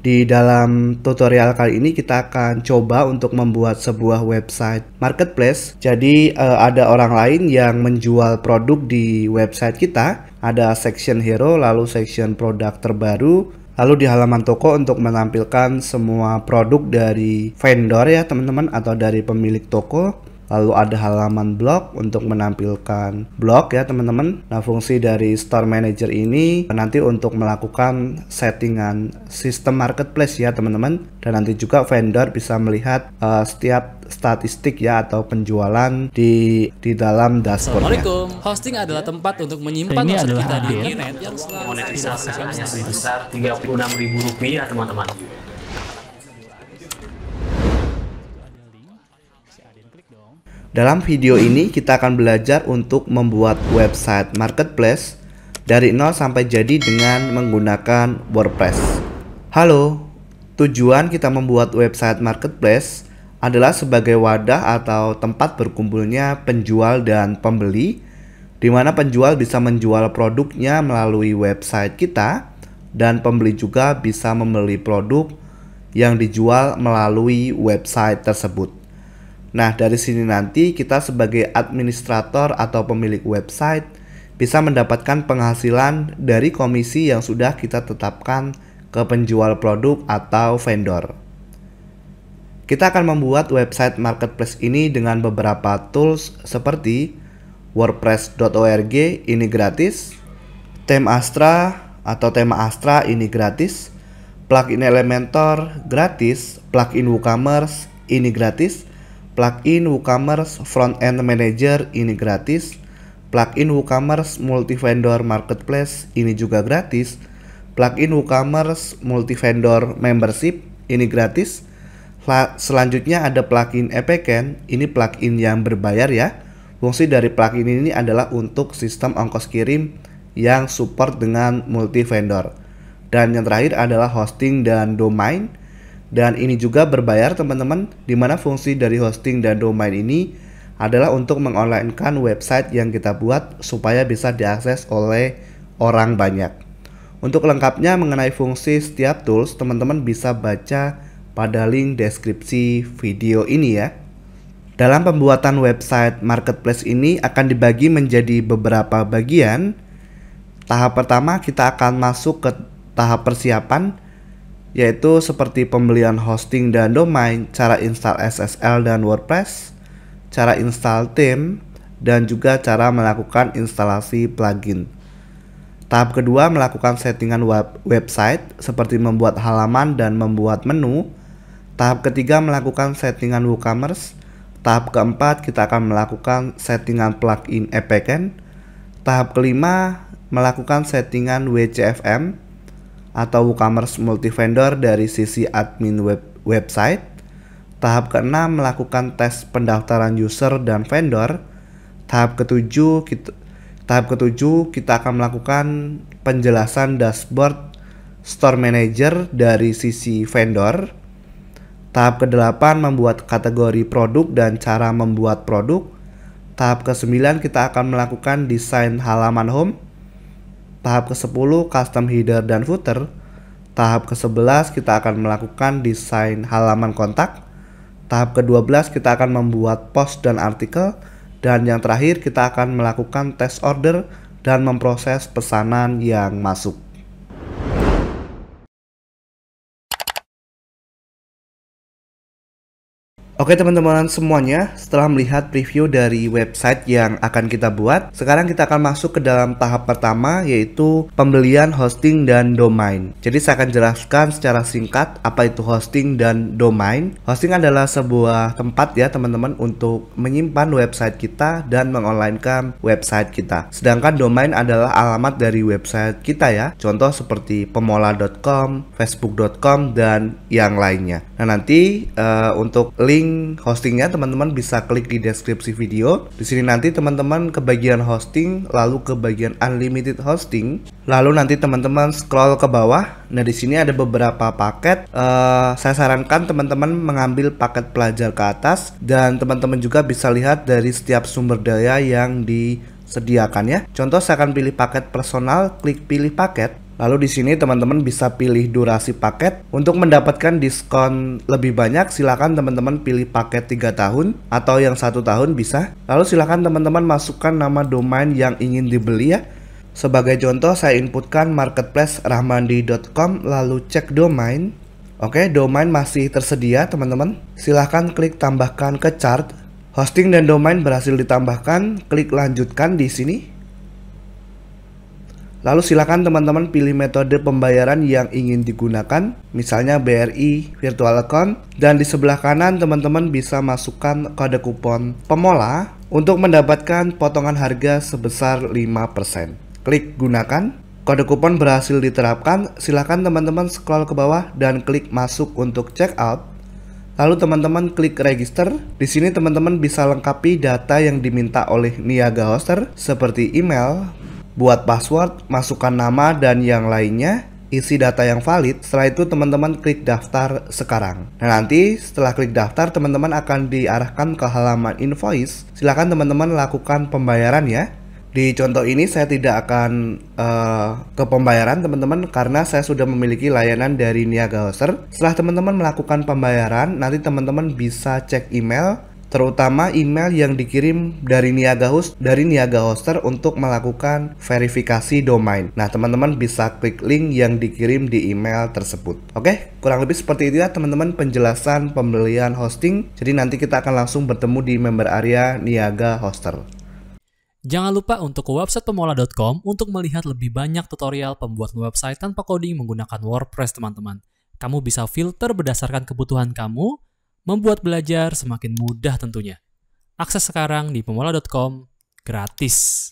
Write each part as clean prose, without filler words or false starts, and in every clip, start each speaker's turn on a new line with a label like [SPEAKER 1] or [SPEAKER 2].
[SPEAKER 1] Di dalam tutorial kali ini kita akan coba untuk membuat sebuah website marketplace. Jadi ada orang lain yang menjual produk di website kita. Ada section hero, lalu section produk terbaru, lalu di halaman toko untuk menampilkan semua produk dari vendor ya teman-teman, atau dari pemilik toko. Lalu ada halaman blog untuk menampilkan blog ya teman-teman. Nah, fungsi dari store manager ini nanti untuk melakukan settingan sistem marketplace ya teman-teman. Dan nanti juga vendor bisa melihat setiap statistik ya atau penjualan di dalam dashboardnya.
[SPEAKER 2] Assalamualaikum. Hosting adalah tempat untuk menyimpan website kita di internet yang selalu
[SPEAKER 3] monetisasi hanya sebesar Rp36.000 teman-teman.
[SPEAKER 1] Dalam video ini kita akan belajar untuk membuat website marketplace dari nol sampai jadi dengan menggunakan WordPress. Halo, tujuan kita membuat website marketplace adalah sebagai wadah atau tempat berkumpulnya penjual dan pembeli, di mana penjual bisa menjual produknya melalui website kita dan pembeli juga bisa membeli produk yang dijual melalui website tersebut. Nah, dari sini nanti kita sebagai administrator atau pemilik website bisa mendapatkan penghasilan dari komisi yang sudah kita tetapkan ke penjual produk atau vendor. Kita akan membuat website marketplace ini dengan beberapa tools seperti wordpress.org, ini gratis, Theme Astra atau tema Astra ini gratis, plugin Elementor gratis, plugin WooCommerce ini gratis, plugin WooCommerce Front-End Manager ini gratis, plugin WooCommerce Multi-Vendor Marketplace ini juga gratis, plugin WooCommerce Multi-Vendor Membership ini gratis. Selanjutnya ada plugin Epicen, ini plugin yang berbayar ya. Fungsi dari plugin ini adalah untuk sistem ongkos kirim yang support dengan multi-vendor. Dan yang terakhir adalah hosting dan domain. Dan ini juga berbayar teman-teman, dimana fungsi dari hosting dan domain ini adalah untuk mengonlinekan website yang kita buat supaya bisa diakses oleh orang banyak. Untuk lengkapnya mengenai fungsi setiap tools, teman-teman bisa baca pada link deskripsi video ini ya. Dalam pembuatan website marketplace ini akan dibagi menjadi beberapa bagian. Tahap pertama kita akan masuk ke tahap persiapan, yaitu seperti pembelian hosting dan domain, cara install SSL dan WordPress, cara install theme, dan juga cara melakukan instalasi plugin. Tahap kedua melakukan settingan website seperti membuat halaman dan membuat menu. Tahap ketiga melakukan settingan WooCommerce. Tahap keempat kita akan melakukan settingan plugin Epicen. Tahap kelima melakukan settingan WCFM atau WooCommerce Multi-Vendor dari sisi admin website. Tahap keenam melakukan tes pendaftaran user dan vendor. Tahap ketujuh kita akan melakukan penjelasan dashboard store manager dari sisi vendor. Tahap ke-8 membuat kategori produk dan cara membuat produk. Tahap ke-9 kita akan melakukan desain halaman home. Tahap ke-10 custom header dan footer. Tahap ke-11 kita akan melakukan desain halaman kontak. Tahap ke-12 kita akan membuat post dan artikel. Dan yang terakhir kita akan melakukan test order dan memproses pesanan yang masuk. Oke teman-teman semuanya, setelah melihat preview dari website yang akan kita buat, sekarang kita akan masuk ke dalam tahap pertama, yaitu pembelian hosting dan domain. Jadi saya akan jelaskan secara singkat apa itu hosting dan domain. Hosting adalah sebuah tempat ya teman-teman untuk menyimpan website kita dan mengonlinekan website kita. Sedangkan domain adalah alamat dari website kita ya. Contoh seperti pemola.com, facebook.com, dan yang lainnya. Nah nanti untuk link hostingnya teman-teman bisa klik di deskripsi video. Di sini nanti teman-teman ke bagian hosting, lalu ke bagian unlimited hosting, lalu nanti teman-teman scroll ke bawah. Nah di sini ada beberapa paket. Saya sarankan teman-teman mengambil paket pelajar ke atas, dan teman-teman juga bisa lihat dari setiap sumber daya yang disediakan ya. Contoh saya akan pilih paket personal, klik pilih paket. Lalu di sini teman-teman bisa pilih durasi paket. Untuk mendapatkan diskon lebih banyak, silakan teman-teman pilih paket 3 tahun atau yang 1 tahun bisa. Lalu silakan teman-teman masukkan nama domain yang ingin dibeli ya. Sebagai contoh saya inputkan marketplace rahmandi.com lalu cek domain. Oke, domain masih tersedia teman-teman. Silahkan klik tambahkan ke chart. Hosting dan domain berhasil ditambahkan, klik lanjutkan di sini. Lalu silakan teman-teman pilih metode pembayaran yang ingin digunakan, misalnya BRI Virtual Account, dan di sebelah kanan teman-teman bisa masukkan kode kupon Pemola untuk mendapatkan potongan harga sebesar 5%. Klik gunakan, kode kupon berhasil diterapkan, silakan teman-teman scroll ke bawah dan klik masuk untuk check out. Lalu teman-teman klik register. Di sini teman-teman bisa lengkapi data yang diminta oleh Niaga Hoster seperti email, buat password, masukkan nama dan yang lainnya, isi data yang valid. Setelah itu teman-teman klik daftar sekarang. Nah, nanti setelah klik daftar teman-teman akan diarahkan ke halaman invoice. Silahkan teman-teman lakukan pembayaran ya. Di contoh ini saya tidak akan ke pembayaran teman-teman karena saya sudah memiliki layanan dari Niaga Hoster. Setelah teman-teman melakukan pembayaran, nanti teman-teman bisa cek email, terutama email yang dikirim dari Niaga Hoster untuk melakukan verifikasi domain. Nah, teman-teman bisa klik link yang dikirim di email tersebut. Oke, kurang lebih seperti itu ya teman-teman penjelasan pembelian hosting. Jadi nanti kita akan langsung bertemu di member area Niaga Hoster.
[SPEAKER 2] Jangan lupa untuk ke website pemola.com untuk melihat lebih banyak tutorial pembuatan website tanpa coding menggunakan WordPress teman-teman. Kamu bisa filter berdasarkan kebutuhan kamu, membuat belajar semakin mudah tentunya. Akses sekarang di pemola.com gratis.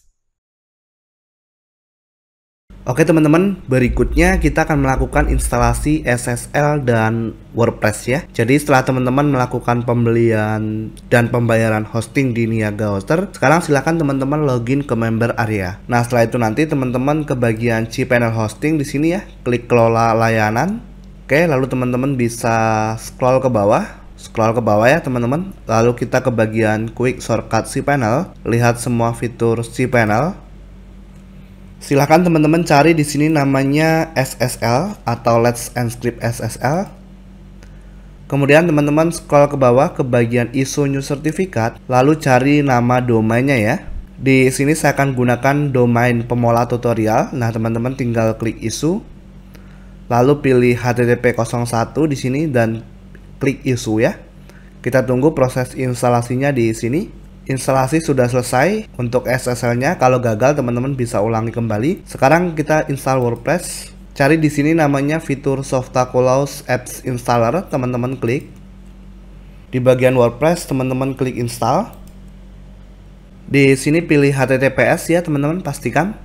[SPEAKER 1] Oke teman-teman, berikutnya kita akan melakukan instalasi SSL dan WordPress ya. Jadi setelah teman-teman melakukan pembelian dan pembayaran hosting di Niaga Hoster, sekarang silakan teman-teman login ke member area. Nah, setelah itu nanti teman-teman ke bagian cPanel Hosting di sini ya, klik kelola layanan. Oke, lalu teman-teman bisa scroll ke bawah ya teman-teman. Lalu kita ke bagian quick shortcut cPanel, lihat semua fitur cPanel. Silahkan teman-teman cari di sini namanya SSL atau Let's Encrypt SSL. Kemudian teman-teman scroll ke bawah ke bagian issue new certificate, lalu cari nama domainnya ya. Di sini saya akan gunakan domain Pemola Tutorial. Nah, teman-teman tinggal klik issue, lalu pilih HTTP 01 di sini dan klik issue ya. Kita tunggu proses instalasinya di sini. Instalasi sudah selesai. Untuk SSL-nya kalau gagal teman-teman bisa ulangi kembali. Sekarang kita install WordPress. Cari di sini namanya fitur Softaculous Apps Installer, teman-teman klik. Di bagian WordPress teman-teman klik install. Di sini pilih HTTPS ya teman-teman, pastikan.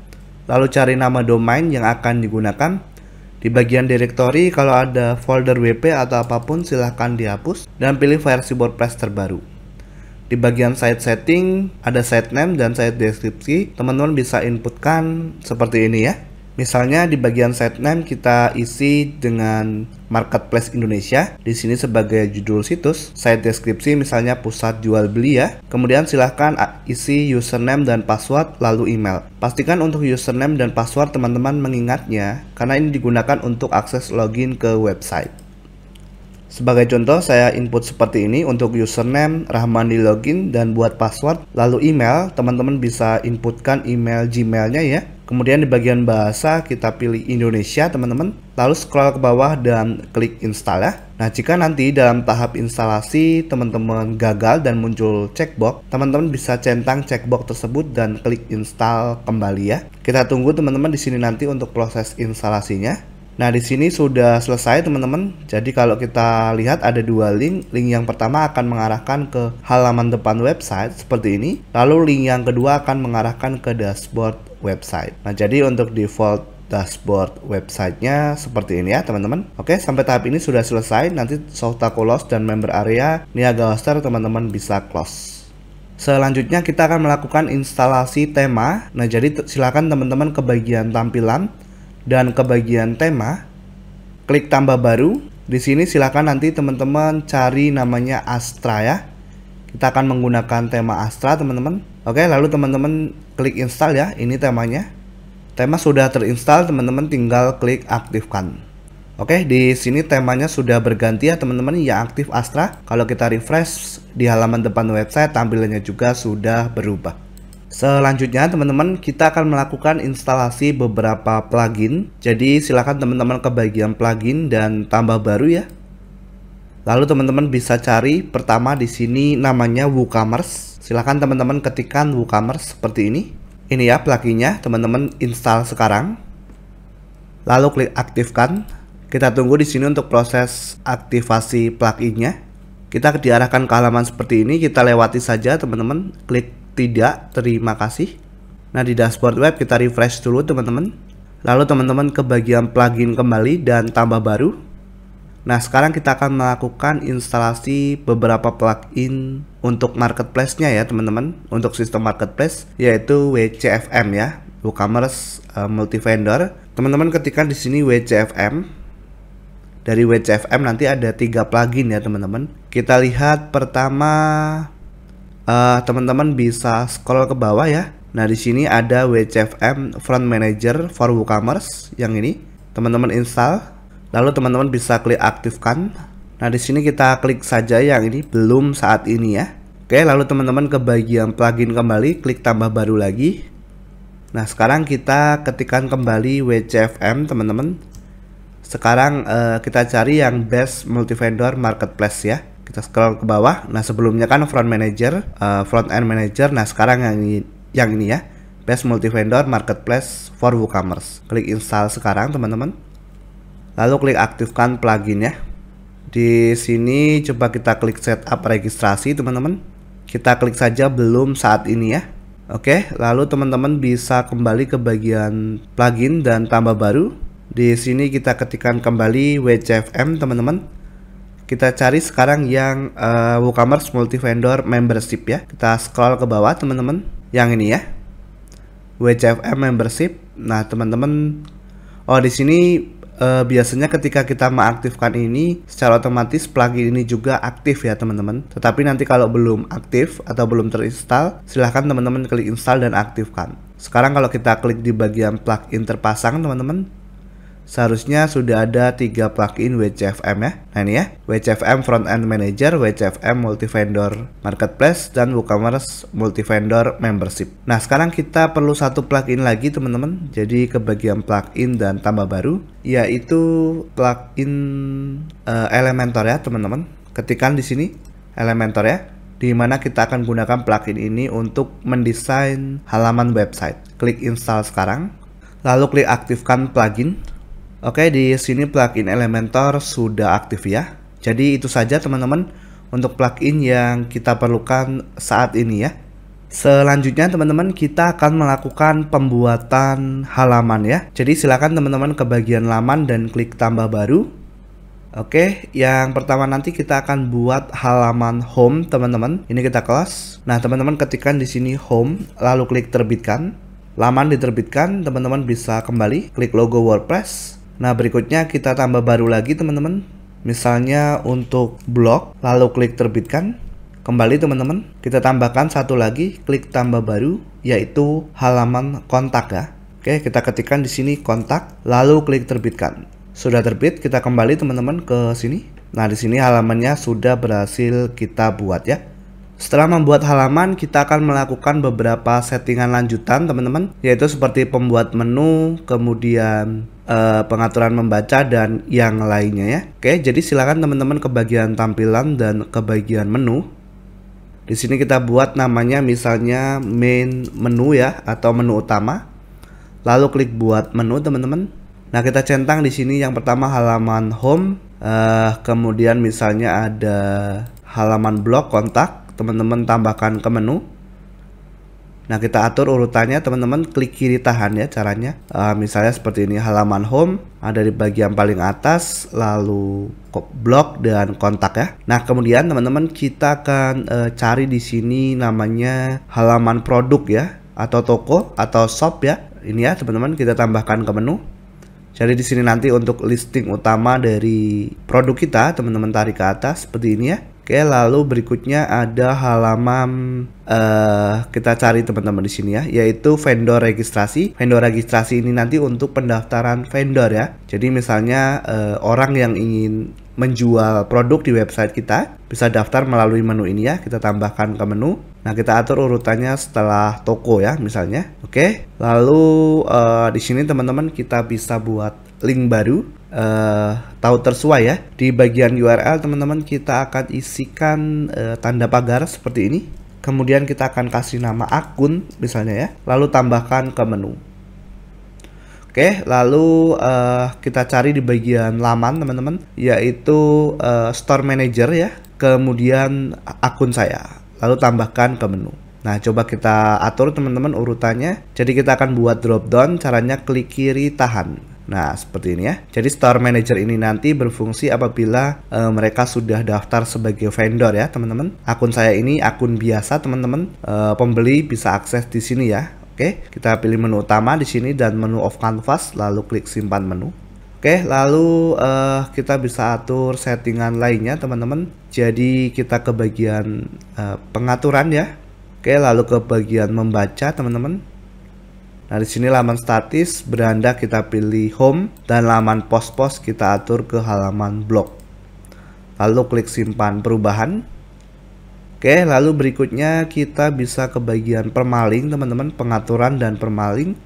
[SPEAKER 1] Lalu cari nama domain yang akan digunakan. Di bagian directory kalau ada folder WP atau apapun silahkan dihapus dan pilih versi WordPress terbaru. Di bagian site setting ada site name dan site deskripsi. Teman-teman bisa inputkan seperti ini ya. Misalnya di bagian site name kita isi dengan Marketplace Indonesia. Di sini sebagai judul situs. Site deskripsi misalnya pusat jual beli ya. Kemudian silahkan isi username dan password lalu email. Pastikan untuk username dan password teman-teman mengingatnya karena ini digunakan untuk akses login ke website. Sebagai contoh saya input seperti ini untuk username Rahmandi login dan buat password. Lalu email, teman-teman bisa inputkan email Gmailnya ya. Kemudian di bagian bahasa kita pilih Indonesia teman-teman. Lalu scroll ke bawah dan klik install ya. Nah, jika nanti dalam tahap instalasi teman-teman gagal dan muncul checkbox, teman-teman bisa centang checkbox tersebut dan klik install kembali ya. Kita tunggu teman-teman di sini nanti untuk proses instalasinya. Nah, di sini sudah selesai teman-teman. Jadi kalau kita lihat ada dua link. Link yang pertama akan mengarahkan ke halaman depan website seperti ini. Lalu link yang kedua akan mengarahkan ke dashboard website. Nah, jadi untuk default dashboard websitenya seperti ini ya teman-teman. Oke, sampai tahap ini sudah selesai. Nanti Softaculous dan member area Niaga Hoster teman-teman bisa close. Selanjutnya kita akan melakukan instalasi tema. Nah, jadi silakan teman-teman ke bagian tampilan dan ke bagian tema, klik tambah baru. Di sini silakan nanti teman-teman cari namanya Astra ya. Kita akan menggunakan tema Astra teman-teman. Oke, lalu teman-teman klik install ya. Ini temanya. Tema sudah terinstall, teman-teman tinggal klik aktifkan. Oke, di sini temanya sudah berganti ya teman-teman, yang aktif Astra. Kalau kita refresh di halaman depan website, tampilannya juga sudah berubah. Selanjutnya teman-teman, kita akan melakukan instalasi beberapa plugin. Jadi silakan teman-teman ke bagian plugin dan tambah baru ya. Lalu teman-teman bisa cari pertama di sini namanya WooCommerce. Silakan teman-teman ketikkan WooCommerce seperti ini. Ini ya pluginnya, teman-teman install sekarang. Lalu klik aktifkan. Kita tunggu di sini untuk proses aktivasi pluginnya. Kita diarahkan ke halaman seperti ini, kita lewati saja teman-teman. Klik tidak, terima kasih. Nah, di dashboard web kita refresh dulu teman-teman. Lalu teman-teman ke bagian plugin kembali dan tambah baru. Nah, sekarang kita akan melakukan instalasi beberapa plugin untuk marketplace-nya ya teman-teman. Untuk sistem marketplace yaitu WCFM ya, WooCommerce Multi-Vendor. Teman-teman ketikkan di sini WCFM. Dari WCFM nanti ada 3 plugin ya teman-teman. Kita lihat pertama, teman-teman bisa scroll ke bawah ya. Nah, di sini ada WCFM Front Manager for WooCommerce yang ini. Teman-teman install. Lalu teman-teman bisa klik aktifkan. Nah, di sini kita klik saja yang ini belum saat ini ya. Oke, lalu teman-teman ke bagian plugin kembali, klik tambah baru lagi. Nah, sekarang kita ketikkan kembali WCFM teman-teman. Sekarang kita cari yang Best Multi-Vendor Marketplace ya. Kita scroll ke bawah. Nah, sebelumnya kan Front Manager, Front End Manager. Nah, sekarang yang ini ya, Best Multi-Vendor Marketplace for WooCommerce. Klik install sekarang teman-teman. Lalu klik aktifkan plugin ya. Di sini coba kita klik setup registrasi teman-teman. Kita klik saja belum saat ini ya. Oke, lalu teman-teman bisa kembali ke bagian plugin dan tambah baru. Di sini kita ketikkan kembali WCFM teman-teman. Kita cari sekarang yang WooCommerce Multi-Vendor Membership ya. Kita scroll ke bawah teman-teman. Yang ini ya, WCFM Membership. Nah teman-teman, di sini biasanya ketika kita mengaktifkan ini, secara otomatis plugin ini juga aktif ya teman-teman. Tetapi nanti kalau belum aktif atau belum terinstall, silahkan teman-teman klik install dan aktifkan. Sekarang kalau kita klik di bagian plugin terpasang teman-teman, seharusnya sudah ada 3 plugin WCFM ya. Nah ini ya, WCFM Front End Manager, WCFM Multi-Vendor Marketplace, dan WooCommerce Multi-Vendor Membership. Nah, sekarang kita perlu 1 plugin lagi teman-teman. Jadi ke bagian plugin dan tambah baru, yaitu plugin Elementor ya teman-teman. Ketikkan di sini Elementor ya, di mana kita akan gunakan plugin ini untuk mendesain halaman website. Klik install sekarang, lalu klik aktifkan plugin. Oke, di sini plugin Elementor sudah aktif ya. Jadi itu saja teman-teman untuk plugin yang kita perlukan saat ini ya. Selanjutnya teman-teman, kita akan melakukan pembuatan halaman ya. Jadi silakan teman-teman ke bagian laman dan klik tambah baru. Oke, yang pertama nanti kita akan buat halaman home teman-teman. Ini kita close. Nah, teman-teman ketikkan di sini home, lalu klik terbitkan. Laman diterbitkan, teman-teman bisa kembali klik logo WordPress. Nah, berikutnya kita tambah baru lagi teman-teman. Misalnya untuk blog, lalu klik terbitkan. Kembali teman-teman, kita tambahkan 1 lagi, klik tambah baru, yaitu halaman kontak ya. Oke, kita ketikkan di sini kontak, lalu klik terbitkan. Sudah terbit, kita kembali teman-teman ke sini. Nah, di sini halamannya sudah berhasil kita buat ya. Setelah membuat halaman, kita akan melakukan beberapa settingan lanjutan teman-teman, yaitu seperti pembuat menu, kemudian pengaturan membaca dan yang lainnya ya. Oke, jadi silakan teman-teman ke bagian tampilan dan ke bagian menu. Di sini kita buat namanya misalnya main menu ya, atau menu utama. Lalu klik buat menu teman-teman. Nah, kita centang di sini yang pertama halaman home, kemudian misalnya ada halaman blog kontak, teman-teman tambahkan ke menu. Nah, kita atur urutannya teman-teman, klik kiri tahan ya caranya. Misalnya seperti ini, halaman home ada di bagian paling atas, lalu blog dan kontak ya. Nah, kemudian teman-teman kita akan cari di sini namanya halaman produk ya, atau toko atau shop ya. Ini ya teman-teman, kita tambahkan ke menu. Jadi di sini nanti untuk listing utama dari produk kita teman-teman tarik ke atas seperti ini ya. Oke, lalu berikutnya ada halaman kita cari teman-teman di sini ya, yaitu vendor registrasi. Vendor registrasi ini nanti untuk pendaftaran vendor ya. Jadi misalnya orang yang ingin menjual produk di website kita bisa daftar melalui menu ini ya. Kita tambahkan ke menu. Nah, kita atur urutannya setelah toko ya, misalnya. Oke, lalu di sini teman-teman kita bisa buat link baru. Tahu tersuai ya. Di bagian URL teman-teman kita akan isikan tanda pagar seperti ini. Kemudian kita akan kasih nama akun misalnya ya. Lalu tambahkan ke menu. Oke, lalu kita cari di bagian laman teman-teman, yaitu Store Manager ya. Kemudian akun saya. Lalu tambahkan ke menu. Nah, coba kita atur teman-teman urutannya. Jadi kita akan buat drop down, caranya klik kiri tahan. Nah, seperti ini ya. Jadi Store Manager ini nanti berfungsi apabila mereka sudah daftar sebagai vendor ya, teman-teman. Akun saya ini akun biasa, teman-teman. Pembeli bisa akses di sini ya. Oke, kita pilih menu utama di sini dan menu of canvas, lalu klik simpan menu. Oke, lalu kita bisa atur settingan lainnya, teman-teman. Jadi kita ke bagian pengaturan ya. Oke, lalu ke bagian membaca, teman-teman. Nah, di sini laman statis, beranda kita pilih home, dan laman post-post kita atur ke halaman blog. Lalu klik simpan perubahan. Oke, lalu berikutnya kita bisa ke bagian permalink, teman-teman, pengaturan dan permalink.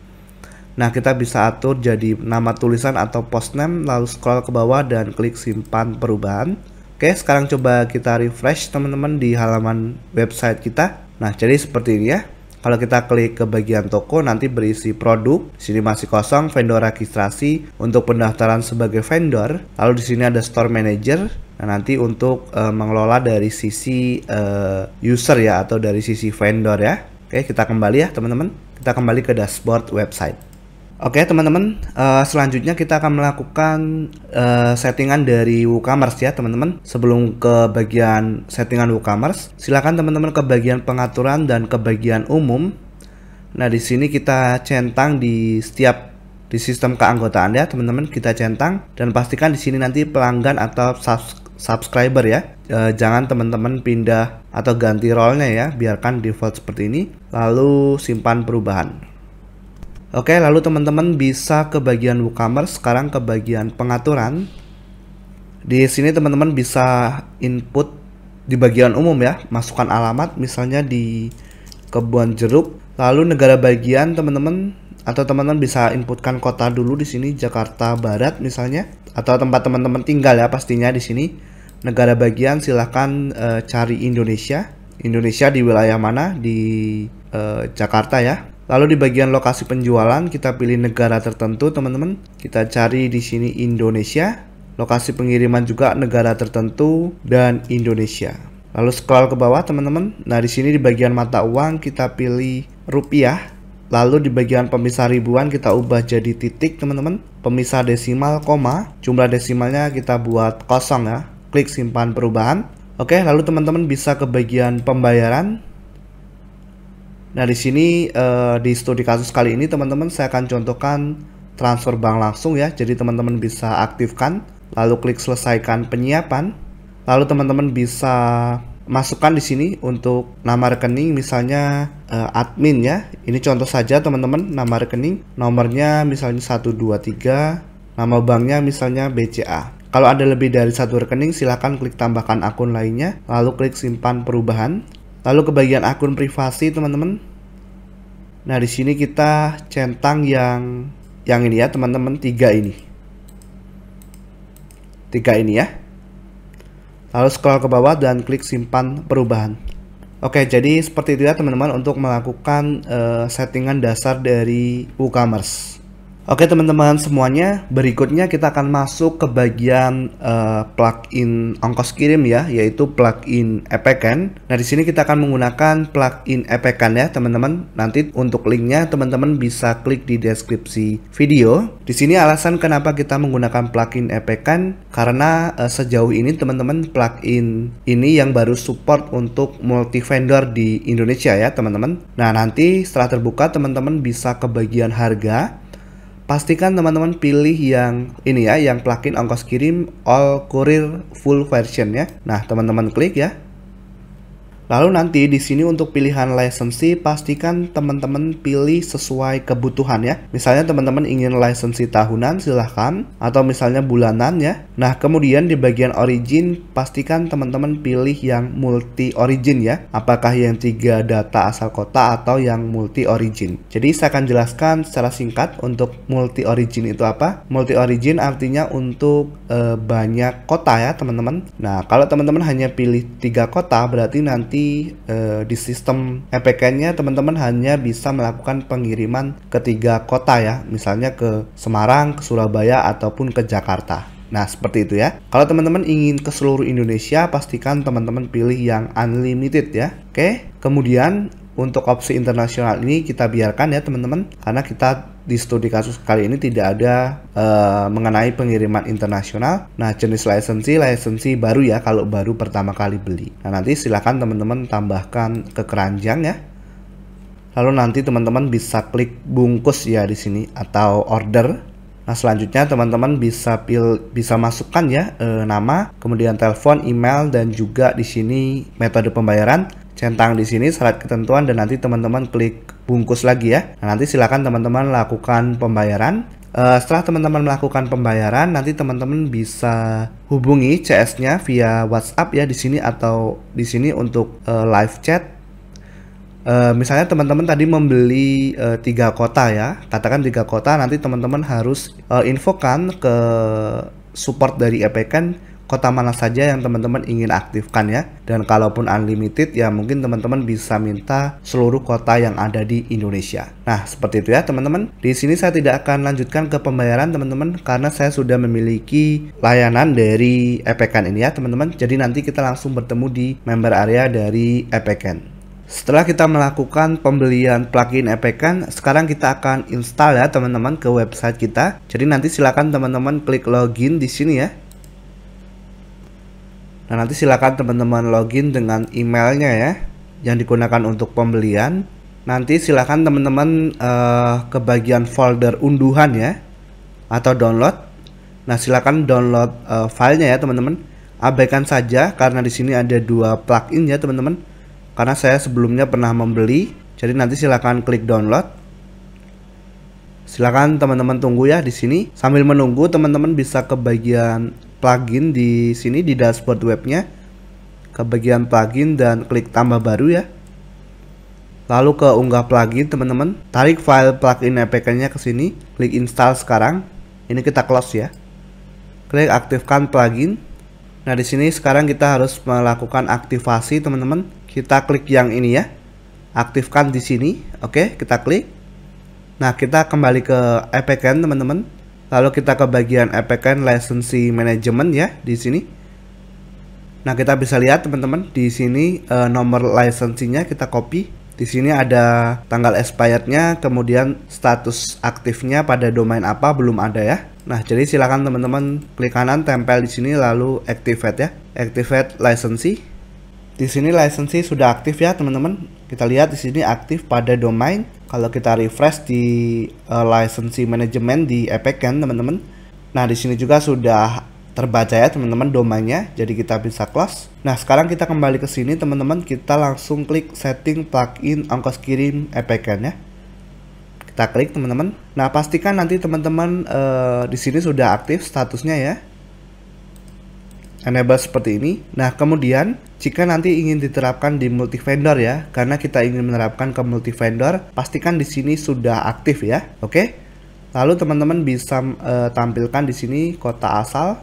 [SPEAKER 1] Nah, kita bisa atur jadi nama tulisan atau post name, lalu scroll ke bawah dan klik simpan perubahan. Oke, sekarang coba kita refresh teman-teman di halaman website kita. Nah, jadi seperti ini ya. Kalau kita klik ke bagian toko nanti berisi produk. Di sini masih kosong, vendor registrasi untuk pendaftaran sebagai vendor. Lalu di sini ada Store Manager. Nah, nanti untuk mengelola dari sisi user ya, atau dari sisi vendor ya. Oke, kita kembali ya teman-teman. Kita kembali ke dashboard website. Oke teman-teman, selanjutnya kita akan melakukan settingan dari WooCommerce ya teman-teman. Sebelum ke bagian settingan WooCommerce, silakan teman-teman ke bagian pengaturan dan ke bagian umum. Nah, di sini kita centang di sistem keanggotaan ya teman-teman, kita centang dan pastikan di sini nanti pelanggan atau subscriber ya. Jangan teman-teman pindah atau ganti role-nya ya, biarkan default seperti ini. Lalu simpan perubahan. Oke, lalu teman-teman bisa ke bagian WooCommerce, sekarang ke bagian pengaturan. Di sini teman-teman bisa input di bagian umum ya, masukkan alamat misalnya di Kebun Jeruk, lalu negara bagian teman-teman atau teman-teman bisa inputkan kota dulu di sini Jakarta Barat misalnya, atau tempat teman-teman tinggal ya pastinya di sini. Negara bagian silahkan cari Indonesia. Indonesia di wilayah mana? Di Jakarta ya. Lalu di bagian lokasi penjualan kita pilih negara tertentu teman-teman. Kita cari di sini Indonesia. Lokasi pengiriman juga negara tertentu dan Indonesia. Lalu scroll ke bawah teman-teman. Nah, di sini di bagian mata uang kita pilih rupiah. Lalu di bagian pemisah ribuan kita ubah jadi titik teman-teman. Pemisah desimal koma. Jumlah desimalnya kita buat kosong ya. Klik simpan perubahan. Oke, lalu teman-teman bisa ke bagian pembayaran. Nah, di sini di studi kasus kali ini teman-teman saya akan contohkan transfer bank langsung ya. Jadi teman-teman bisa aktifkan, lalu klik selesaikan penyiapan. Lalu teman-teman bisa masukkan di sini untuk nama rekening misalnya admin ya. Ini contoh saja teman-teman, nama rekening, nomornya misalnya 123, nama banknya misalnya BCA. Kalau ada lebih dari satu rekening silahkan klik tambahkan akun lainnya, lalu klik simpan perubahan. Lalu ke bagian akun privasi teman-teman. Nah, di sini kita centang yang ini ya teman-teman, 3 ini. 3 ini ya. Lalu scroll ke bawah dan klik simpan perubahan. Oke, jadi seperti itu ya teman-teman untuk melakukan settingan dasar dari WooCommerce. Oke teman-teman semuanya, berikutnya kita akan masuk ke bagian plugin ongkos kirim ya, yaitu plugin Epecan. Nah, di sini kita akan menggunakan plugin Epecan ya teman-teman. Nanti untuk linknya teman-teman bisa klik di deskripsi video. Di sini alasan kenapa kita menggunakan plugin Epecan karena sejauh ini teman-teman plugin ini yang baru support untuk multi vendor di Indonesia ya teman-teman. Nah, nanti setelah terbuka teman-teman bisa ke bagian harga. pastikan teman-teman pilih yang ini ya, yang plugin ongkos kirim all courier full version ya. Nah, teman-teman klik ya. Lalu nanti di sini untuk pilihan lisensi pastikan teman-teman pilih sesuai kebutuhan ya. Misalnya teman-teman ingin lisensi tahunan silahkan, atau misalnya bulanan ya. Nah, kemudian di bagian origin pastikan teman-teman pilih yang multi origin ya. Apakah yang 3 data asal kota atau yang multi origin. Jadi saya akan jelaskan secara singkat untuk multi origin itu apa. Multi origin artinya untuk banyak kota ya teman-teman. Nah, kalau teman-teman hanya pilih 3 kota berarti nanti di sistem EPK-nya teman-teman hanya bisa melakukan pengiriman ke 3 kota ya, misalnya ke Semarang, ke Surabaya ataupun ke Jakarta. Nah, seperti itu ya. Kalau teman-teman ingin ke seluruh Indonesia, pastikan teman-teman pilih yang unlimited ya. Oke, kemudian untuk opsi internasional ini kita biarkan ya teman-teman, karena kita di studi kasus kali ini tidak ada mengenai pengiriman internasional. Nah, jenis lisensi baru ya kalau baru pertama kali beli. Nah, nanti silakan teman-teman tambahkan ke keranjang ya. Lalu nanti teman-teman bisa klik bungkus ya di sini atau order. Nah, selanjutnya teman-teman bisa masukkan ya nama, kemudian telepon, email, dan juga di sini metode pembayaran. Centang di sini syarat ketentuan dan nanti teman-teman klik bungkus lagi ya. Nah, nanti silakan teman-teman lakukan pembayaran. Setelah teman-teman melakukan pembayaran, nanti teman-teman bisa hubungi CS-nya via WhatsApp ya di sini atau di sini untuk live chat. Misalnya teman-teman tadi membeli 3 kota ya, katakan 3 kota, nanti teman-teman harus infokan ke support dari EPK kota mana saja yang teman-teman ingin aktifkan ya. Dan kalaupun unlimited ya mungkin teman-teman bisa minta seluruh kota yang ada di Indonesia. Nah, seperti itu ya teman-teman. Di sini saya tidak akan lanjutkan ke pembayaran teman-teman karena saya sudah memiliki layanan dari EPK ini ya teman-teman. Jadi nanti kita langsung bertemu di member area dari EPK. Setelah kita melakukan pembelian plugin EPK, sekarang kita akan install ya teman-teman ke website kita. Jadi nanti silakan teman-teman klik login di sini ya. Nah, nanti silakan teman-teman login dengan emailnya ya yang digunakan untuk pembelian. Nanti silakan teman-teman ke bagian folder unduhan ya atau download. Nah, silakan download filenya ya teman-teman. Abaikan saja karena di sini ada 2 plugin ya teman-teman. Karena saya sebelumnya pernah membeli. Jadi nanti silakan klik download. Silakan teman-teman tunggu ya di sini. Sambil menunggu teman-teman bisa ke bagian plugin di sini di dashboard webnya, ke bagian plugin dan klik tambah baru ya. Lalu ke unggah plugin teman-teman, tarik file plugin EPK-nya ke sini, klik install sekarang. Ini kita close ya. Klik aktifkan plugin. Nah, di sini sekarang kita harus melakukan aktivasi teman-teman. Kita klik yang ini ya. Aktifkan di sini. Oke, kita klik. Nah, kita kembali ke EPK teman-teman. Lalu kita ke bagian EPK Licensee Management ya di sini. Nah, kita bisa lihat teman-teman di sini nomor lisensinya kita copy. Di sini ada tanggal expirednya, kemudian status aktifnya pada domain apa belum ada ya. Nah, jadi silakan teman-teman klik kanan tempel di sini lalu activate ya. Activate licensee. Di sini licensee sudah aktif ya teman-teman. Kita lihat di sini aktif pada domain. Kalau kita refresh di licensee management di EPK teman-teman. Nah, di sini juga sudah terbaca ya teman-teman domainnya. Jadi kita bisa close. Nah, sekarang kita kembali ke sini teman-teman. Kita langsung klik setting plugin ongkos kirim EPK ya. Kita klik teman-teman. Nah, pastikan nanti teman-teman di sini sudah aktif statusnya ya. Enable seperti ini. Nah, kemudian jika nanti ingin diterapkan di multi vendor ya, karena kita ingin menerapkan ke multi vendor, pastikan di sini sudah aktif ya. Oke. Lalu teman-teman bisa tampilkan di sini kota asal.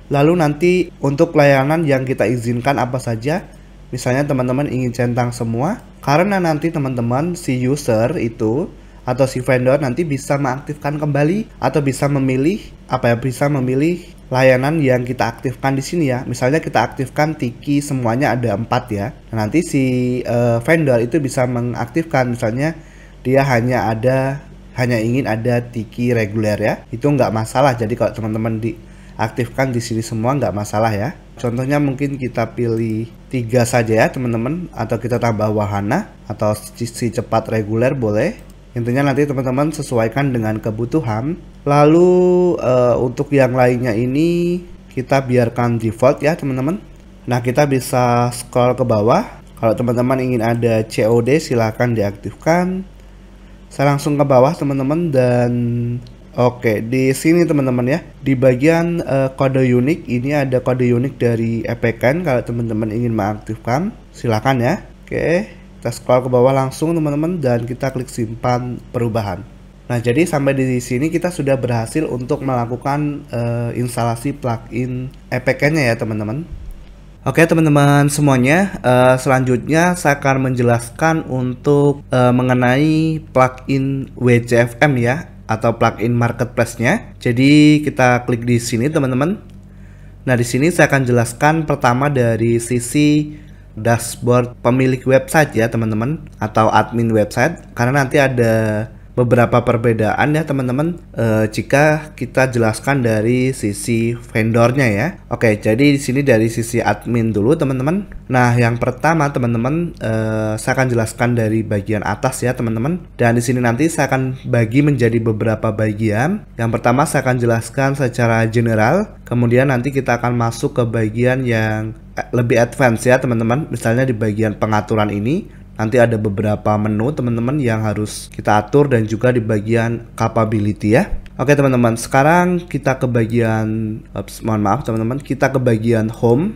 [SPEAKER 1] Lalu nanti untuk layanan yang kita izinkan apa saja. Misalnya teman-teman ingin centang semua, karena nanti teman-teman si user itu atau si vendor nanti bisa mengaktifkan kembali atau bisa memilih layanan yang kita aktifkan di sini ya. Misalnya kita aktifkan Tiki semuanya ada 4 ya. Nah, nanti si vendor itu bisa mengaktifkan misalnya dia hanya ingin ada Tiki reguler ya. Itu nggak masalah. Jadi kalau teman-teman diaktifkan di sini semua nggak masalah ya. Contohnya mungkin kita pilih 3 saja ya teman-teman, atau kita tambah wahana atau si cepat reguler boleh. Intinya nanti teman-teman sesuaikan dengan kebutuhan. Lalu untuk yang lainnya ini kita biarkan default ya teman-teman. Nah, kita bisa scroll ke bawah. Kalau teman-teman ingin ada COD silahkan diaktifkan. Saya langsung ke bawah teman-teman dan oke, di sini teman-teman ya, di bagian kode unik ini ada kode unik dari EPCAN. Kalau teman-teman ingin mengaktifkan silahkan ya. Oke, kita scroll ke bawah langsung teman-teman dan kita klik simpan perubahan. Nah, jadi sampai di sini kita sudah berhasil untuk melakukan instalasi plugin EPCAN-nya ya teman-teman. Oke teman-teman semuanya, selanjutnya saya akan menjelaskan untuk mengenai plugin WCFM ya, atau plugin marketplace-nya. Jadi kita klik di sini teman-teman. Nah, di sini saya akan jelaskan pertama dari sisi dashboard pemilik website ya teman-teman, atau admin website, karena nanti ada beberapa perbedaan ya teman-teman jika kita jelaskan dari sisi vendornya ya. Oke, jadi di sini dari sisi admin dulu teman-teman. Nah, yang pertama teman-teman saya akan jelaskan dari bagian atas ya teman-teman. Dan di sini nanti saya akan bagi menjadi beberapa bagian. Yang pertama saya akan jelaskan secara general. Kemudian nanti kita akan masuk ke bagian yang lebih advance ya teman-teman. Misalnya di bagian pengaturan ini nanti ada beberapa menu teman-teman yang harus kita atur, dan juga di bagian capability ya. Oke teman-teman, sekarang kita ke bagian mohon maaf teman-teman, kita ke bagian home.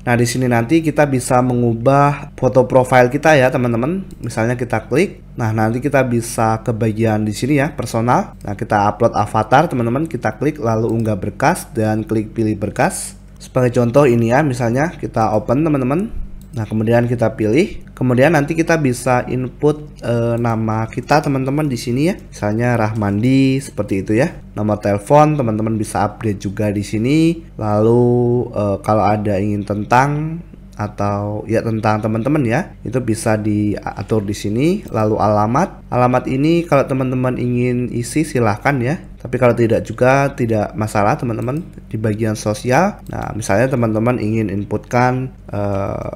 [SPEAKER 1] Nah, di sini nanti kita bisa mengubah foto profile kita ya teman-teman. Misalnya kita klik, nah nanti kita bisa ke bagian di sini ya, personal. Nah, kita upload avatar teman-teman, kita klik lalu unggah berkas dan klik pilih berkas. Sebagai contoh ini ya, misalnya kita open teman-teman. Nah, kemudian kita pilih, kemudian nanti kita bisa input nama kita teman-teman di sini ya, misalnya Rahmandi seperti itu ya. Nomor telepon teman-teman bisa update juga di sini. Lalu kalau ada ingin tentang atau ya tentang teman-teman ya, itu bisa diatur di sini. Lalu alamat ini kalau teman-teman ingin isi silahkan ya, tapi kalau tidak juga tidak masalah teman-teman. Di bagian sosial, nah misalnya teman-teman ingin inputkan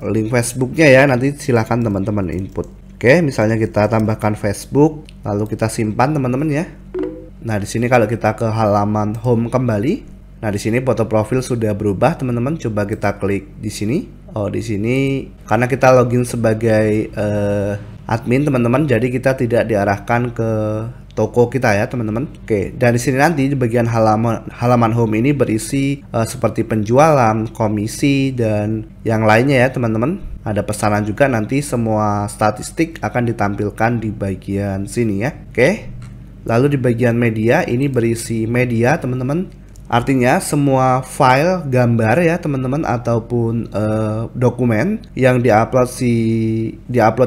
[SPEAKER 1] link Facebooknya ya, nanti silahkan teman-teman input. Oke, misalnya kita tambahkan Facebook, lalu kita simpan teman-teman ya. Nah, di sini kalau kita ke halaman home kembali, nah di sini foto profil sudah berubah teman-teman. Coba kita klik di sini. Oh, di sini karena kita login sebagai admin teman-teman, jadi kita tidak diarahkan ke toko kita ya teman-teman. Oke, dan di sini nanti di bagian halaman home ini berisi seperti penjualan, komisi, dan yang lainnya ya teman-teman. Ada pesanan juga, nanti semua statistik akan ditampilkan di bagian sini ya. Oke, lalu di bagian media ini berisi media teman-teman. Artinya semua file gambar ya teman-teman, ataupun dokumen yang diupload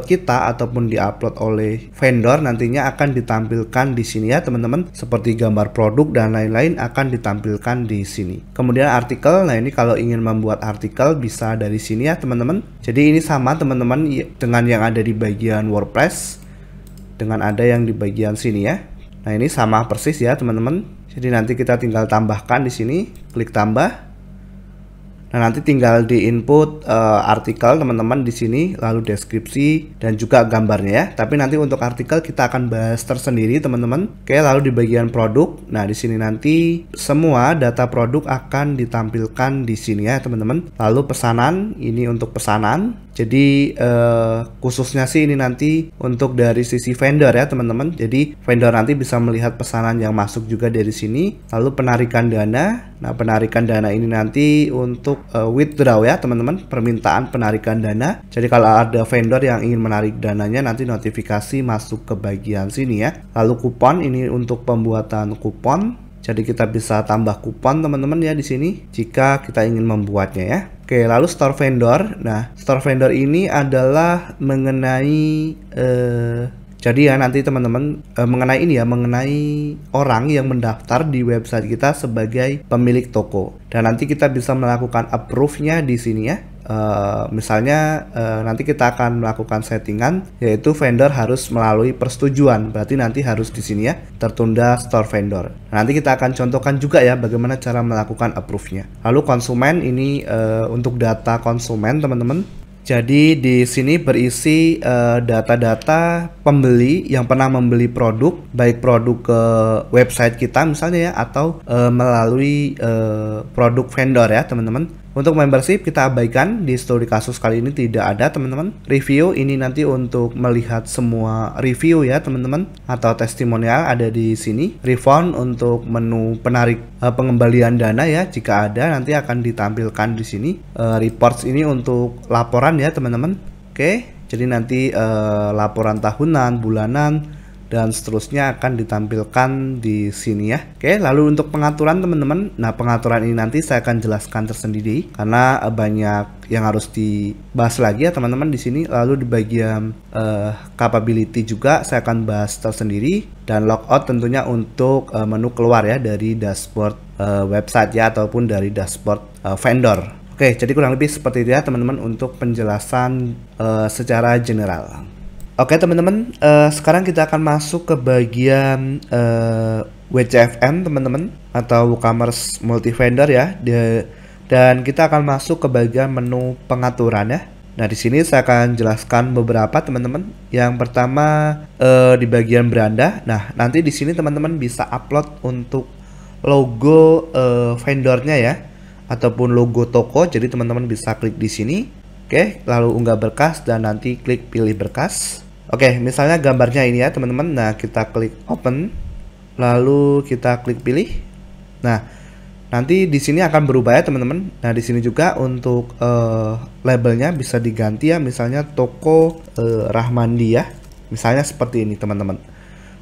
[SPEAKER 1] kita ataupun diupload oleh vendor nantinya akan ditampilkan di sini ya teman-teman. Seperti gambar produk dan lain-lain akan ditampilkan di sini. Kemudian artikel, nah ini kalau ingin membuat artikel bisa dari sini ya teman-teman. Jadi ini sama teman-teman dengan yang ada di bagian WordPress, dengan ada yang di bagian sini ya. Nah, ini sama persis ya teman-teman. Jadi nanti kita tinggal tambahkan di sini, klik tambah. Nah, nanti tinggal di input artikel teman-teman di sini, lalu deskripsi dan juga gambarnya ya. Tapi nanti untuk artikel kita akan bahas tersendiri teman-teman. Oke, lalu di bagian produk, nah di sini nanti semua data produk akan ditampilkan di sini ya teman-teman. Lalu pesanan, ini untuk pesanan. Jadi khususnya sih ini nanti untuk dari sisi vendor ya teman-teman. Jadi vendor nanti bisa melihat pesanan yang masuk juga dari sini. Lalu penarikan dana. Nah, penarikan dana ini nanti untuk withdraw ya teman-teman, permintaan penarikan dana. Jadi kalau ada vendor yang ingin menarik dananya, nanti notifikasi masuk ke bagian sini ya. Lalu kupon, ini untuk pembuatan kupon. Jadi kita bisa tambah kupon teman-teman ya di sini jika kita ingin membuatnya ya. Oke, lalu store vendor. Nah, store vendor ini adalah mengenai jadi ya nanti teman-teman mengenai ini ya, mengenai orang yang mendaftar di website kita sebagai pemilik toko. Dan nanti kita bisa melakukan approve-nya di sini ya. Misalnya nanti kita akan melakukan settingan, yaitu vendor harus melalui persetujuan. Berarti nanti harus di sini ya, tertunda store vendor. Nanti kita akan contohkan juga ya bagaimana cara melakukan approve-nya. Lalu konsumen, ini untuk data konsumen teman-teman. Jadi di sini berisi data-data pembeli yang pernah membeli produk, baik produk ke website kita misalnya ya, atau melalui produk vendor ya teman-teman. Untuk membership kita abaikan, di studi kasus kali ini tidak ada teman-teman. Review ini nanti untuk melihat semua review ya teman-teman, atau testimonial ada di sini. Refund untuk menu penarik pengembalian dana ya, jika ada nanti akan ditampilkan di sini. Reports ini untuk laporan ya teman-teman. Oke, jadi nanti laporan tahunan, bulanan, dan seterusnya akan ditampilkan di sini ya. Oke, lalu untuk pengaturan teman-teman. Nah, pengaturan ini nanti saya akan jelaskan tersendiri karena banyak yang harus dibahas lagi ya teman-teman di sini. Lalu di bagian capability juga saya akan bahas tersendiri, dan logout tentunya untuk menu keluar ya dari dashboard website ya, ataupun dari dashboard vendor. Oke, jadi kurang lebih seperti itu ya teman-teman untuk penjelasan secara general. Oke teman-teman, sekarang kita akan masuk ke bagian WCFM teman-teman, atau WooCommerce Multi Vendor ya. Dan kita akan masuk ke bagian menu pengaturan ya. Nah, di sini saya akan jelaskan beberapa teman-teman. Yang pertama di bagian beranda. Nah, nanti di sini teman-teman bisa upload untuk logo vendornya ya, ataupun logo toko. Jadi teman-teman bisa klik di sini. Oke, lalu unggah berkas dan nanti klik pilih berkas. Oke, misalnya gambarnya ini ya teman-teman. Nah, kita klik open, lalu kita klik pilih. Nah, nanti di sini akan berubah ya teman-teman. Nah, di sini juga untuk labelnya bisa diganti ya, misalnya toko Rahmandi ya, misalnya seperti ini teman-teman.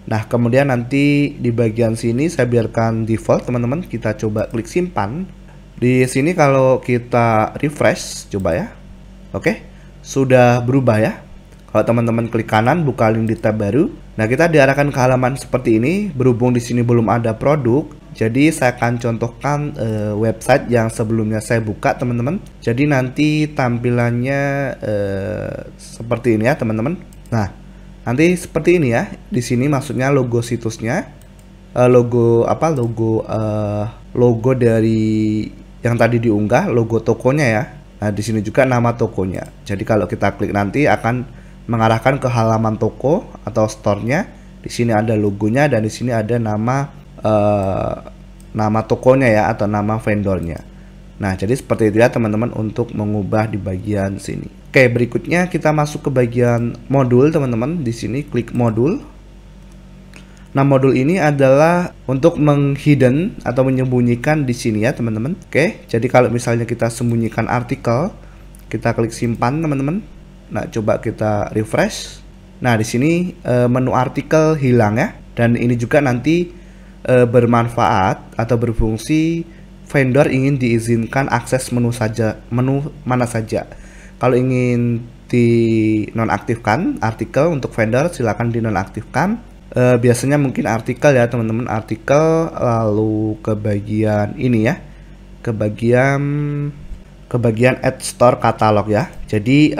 [SPEAKER 1] Nah, kemudian nanti di bagian sini saya biarkan default teman-teman. Kita coba klik simpan. Di sini kalau kita refresh coba ya. Oke, sudah berubah ya. Kalau teman-teman klik kanan buka link di tab baru. Nah, kita diarahkan ke halaman seperti ini. Berhubung di sini belum ada produk, jadi saya akan contohkan website yang sebelumnya saya buka teman-teman. Jadi nanti tampilannya seperti ini ya teman-teman. Nah, nanti seperti ini ya. Di sini maksudnya logo situsnya, logo dari yang tadi diunggah, logo tokonya ya. Nah, di sini juga nama tokonya. Jadi kalau kita klik nanti akan mengarahkan ke halaman toko atau store-nya. Di sini ada logonya dan di sini ada nama tokonya ya, atau nama vendornya. Nah, jadi seperti itu ya teman-teman untuk mengubah di bagian sini. Oke, berikutnya kita masuk ke bagian modul teman-teman. Di sini klik modul. Nah, modul ini adalah untuk menghidden atau menyembunyikan di sini ya teman-teman. Oke, jadi kalau misalnya kita sembunyikan artikel, kita klik simpan teman-teman. Nah, coba kita refresh. Nah, di sini menu artikel hilang ya. Dan ini juga nanti bermanfaat atau berfungsi vendor ingin diizinkan akses menu mana saja. Kalau ingin dinonaktifkan artikel untuk vendor, silakan dinonaktifkan. Biasanya mungkin artikel ya teman-teman, artikel, lalu ke bagian ini ya, ke bagian add store katalog ya. Jadi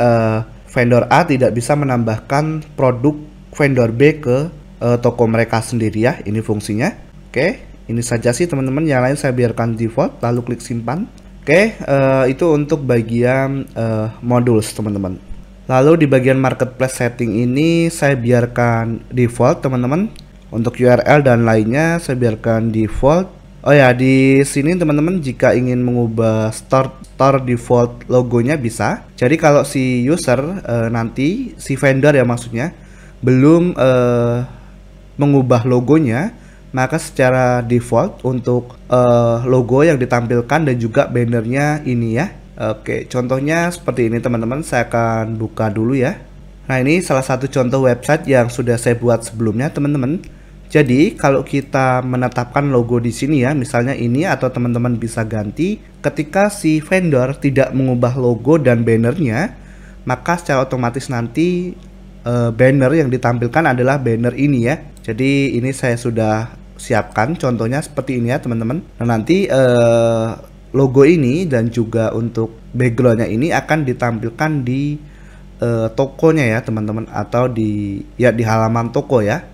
[SPEAKER 1] vendor A tidak bisa menambahkan produk vendor B ke toko mereka sendiri ya. Ini fungsinya. Oke, ini saja sih teman-teman. Yang lain saya biarkan default, lalu klik simpan. Oke, itu untuk bagian modules teman-teman. Lalu di bagian marketplace setting ini saya biarkan default teman-teman. Untuk URL dan lainnya saya biarkan default. Oh ya, di sini teman-teman jika ingin mengubah store default logonya bisa. Jadi kalau si user nanti si vendor ya maksudnya belum mengubah logonya, maka secara default untuk logo yang ditampilkan dan juga bannernya ini ya. Oke, contohnya seperti ini teman-teman. Saya akan buka dulu ya. Nah, ini salah satu contoh website yang sudah saya buat sebelumnya teman-teman. Jadi kalau kita menetapkan logo di sini ya, misalnya ini, atau teman-teman bisa ganti ketika si vendor tidak mengubah logo dan bannernya, maka secara otomatis nanti banner yang ditampilkan adalah banner ini ya. Jadi ini saya sudah siapkan contohnya seperti ini ya teman-teman. Nah, nanti logo ini dan juga untuk backgroundnya ini akan ditampilkan di tokonya ya teman-teman, atau di halaman toko ya.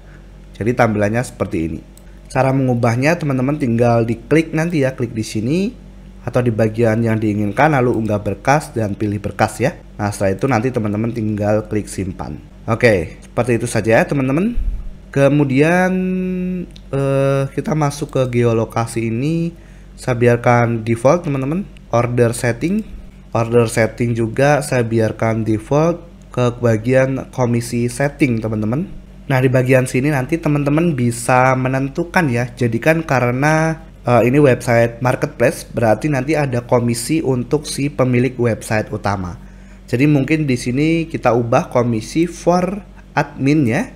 [SPEAKER 1] Jadi tampilannya seperti ini. Cara mengubahnya teman-teman tinggal diklik nanti ya, klik di sini, atau di bagian yang diinginkan, lalu unggah berkas dan pilih berkas ya. Nah, setelah itu nanti teman-teman tinggal klik simpan. Oke, seperti itu saja ya teman-teman. Kemudian kita masuk ke geolokasi ini, saya biarkan default teman-teman. Order setting juga saya biarkan default. Ke bagian komisi setting teman-teman. Nah, di bagian sini nanti teman-teman bisa menentukan ya. Jadikan karena ini website marketplace, berarti nanti ada komisi untuk si pemilik website utama. Jadi mungkin di sini kita ubah komisi for admin ya.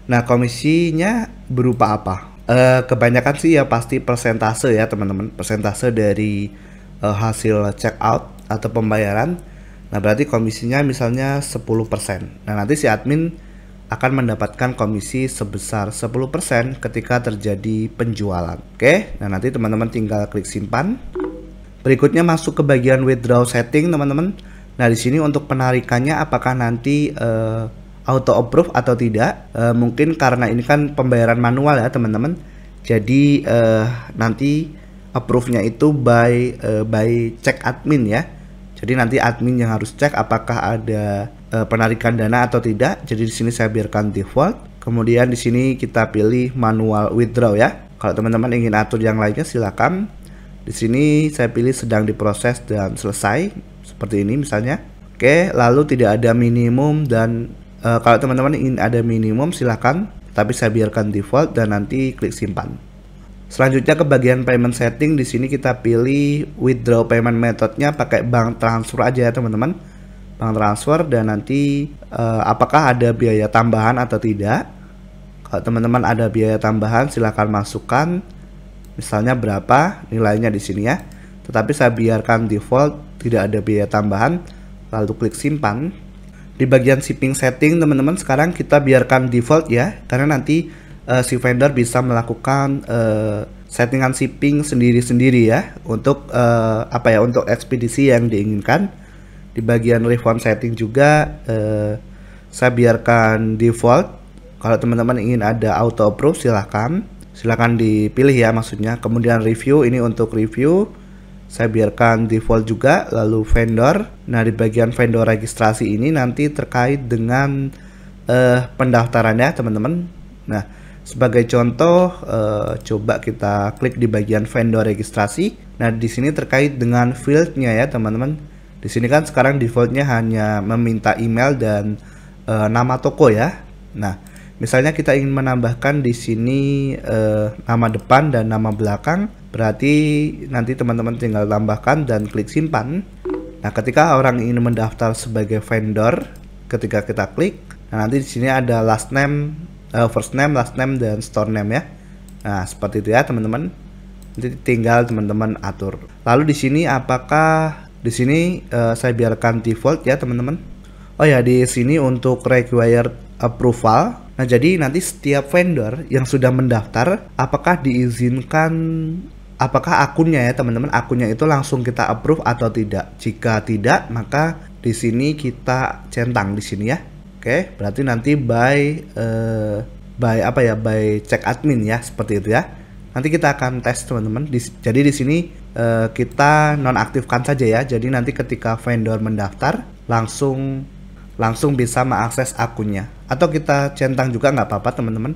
[SPEAKER 1] Nah, komisinya berupa apa? Kebanyakan sih ya pasti persentase ya teman-teman. Persentase dari hasil checkout atau pembayaran. Nah, berarti komisinya misalnya 10%. Nah, nanti si admin akan mendapatkan komisi sebesar 10% ketika terjadi penjualan. Oke, nah nanti teman-teman tinggal klik simpan. Berikutnya masuk ke bagian withdraw setting teman-teman. Nah, di sini untuk penarikannya apakah nanti auto approve atau tidak? Mungkin karena ini kan pembayaran manual ya teman-teman. Jadi nanti approve-nya itu by check admin ya. Jadi nanti admin yang harus cek apakah ada penarikan dana atau tidak. Jadi di sini saya biarkan default. Kemudian di sini kita pilih manual withdraw ya. Kalau teman-teman ingin atur yang lainnya silakan. Di sini saya pilih sedang diproses dan selesai seperti ini misalnya. Oke, lalu tidak ada minimum dan kalau teman-teman ingin ada minimum silakan. Tapi saya biarkan default dan nanti klik simpan. Selanjutnya ke bagian payment setting, di sini kita pilih withdraw payment methodnya pakai bank transfer aja ya teman-teman. Bank transfer dan nanti apakah ada biaya tambahan atau tidak. Kalau teman-teman ada biaya tambahan silahkan masukkan. Misalnya berapa nilainya di sini ya. Tetapi saya biarkan default, tidak ada biaya tambahan. Lalu klik simpan. Di bagian shipping setting teman-teman sekarang kita biarkan default ya, karena nanti si vendor bisa melakukan settingan shipping sendiri-sendiri ya untuk untuk ekspedisi yang diinginkan. Di bagian refund setting juga saya biarkan default. Kalau teman-teman ingin ada auto approve silahkan dipilih ya maksudnya. Kemudian review, ini untuk review saya biarkan default juga. Lalu vendor, nah di bagian vendor registrasi ini nanti terkait dengan pendaftarannya teman-teman. Nah, sebagai contoh, coba kita klik di bagian vendor registrasi. Nah, di sini terkait dengan fieldnya ya teman-teman. Di sini kan sekarang defaultnya hanya meminta email dan nama toko ya. Nah, misalnya kita ingin menambahkan di sini nama depan dan nama belakang, berarti nanti teman-teman tinggal tambahkan dan klik simpan. Nah, ketika orang ingin mendaftar sebagai vendor, ketika kita klik, nah nanti di sini ada last name, first name, last name, dan store name ya. Nah, seperti itu ya teman-teman. Nanti tinggal teman-teman atur. Lalu di sini apakah di sini saya biarkan default ya teman-teman. Oh ya, di sini untuk required approval. Nah, jadi nanti setiap vendor yang sudah mendaftar apakah diizinkan, apakah akunnya ya teman-teman, akunnya itu langsung kita approve atau tidak. Jika tidak, maka di sini kita centang di sini ya. Oke, berarti nanti by check admin ya, seperti itu ya. Nanti kita akan tes teman-teman. Jadi di sini kita nonaktifkan saja ya. Jadi nanti ketika vendor mendaftar langsung bisa mengakses akunnya. Atau kita centang juga nggak apa-apa teman-teman.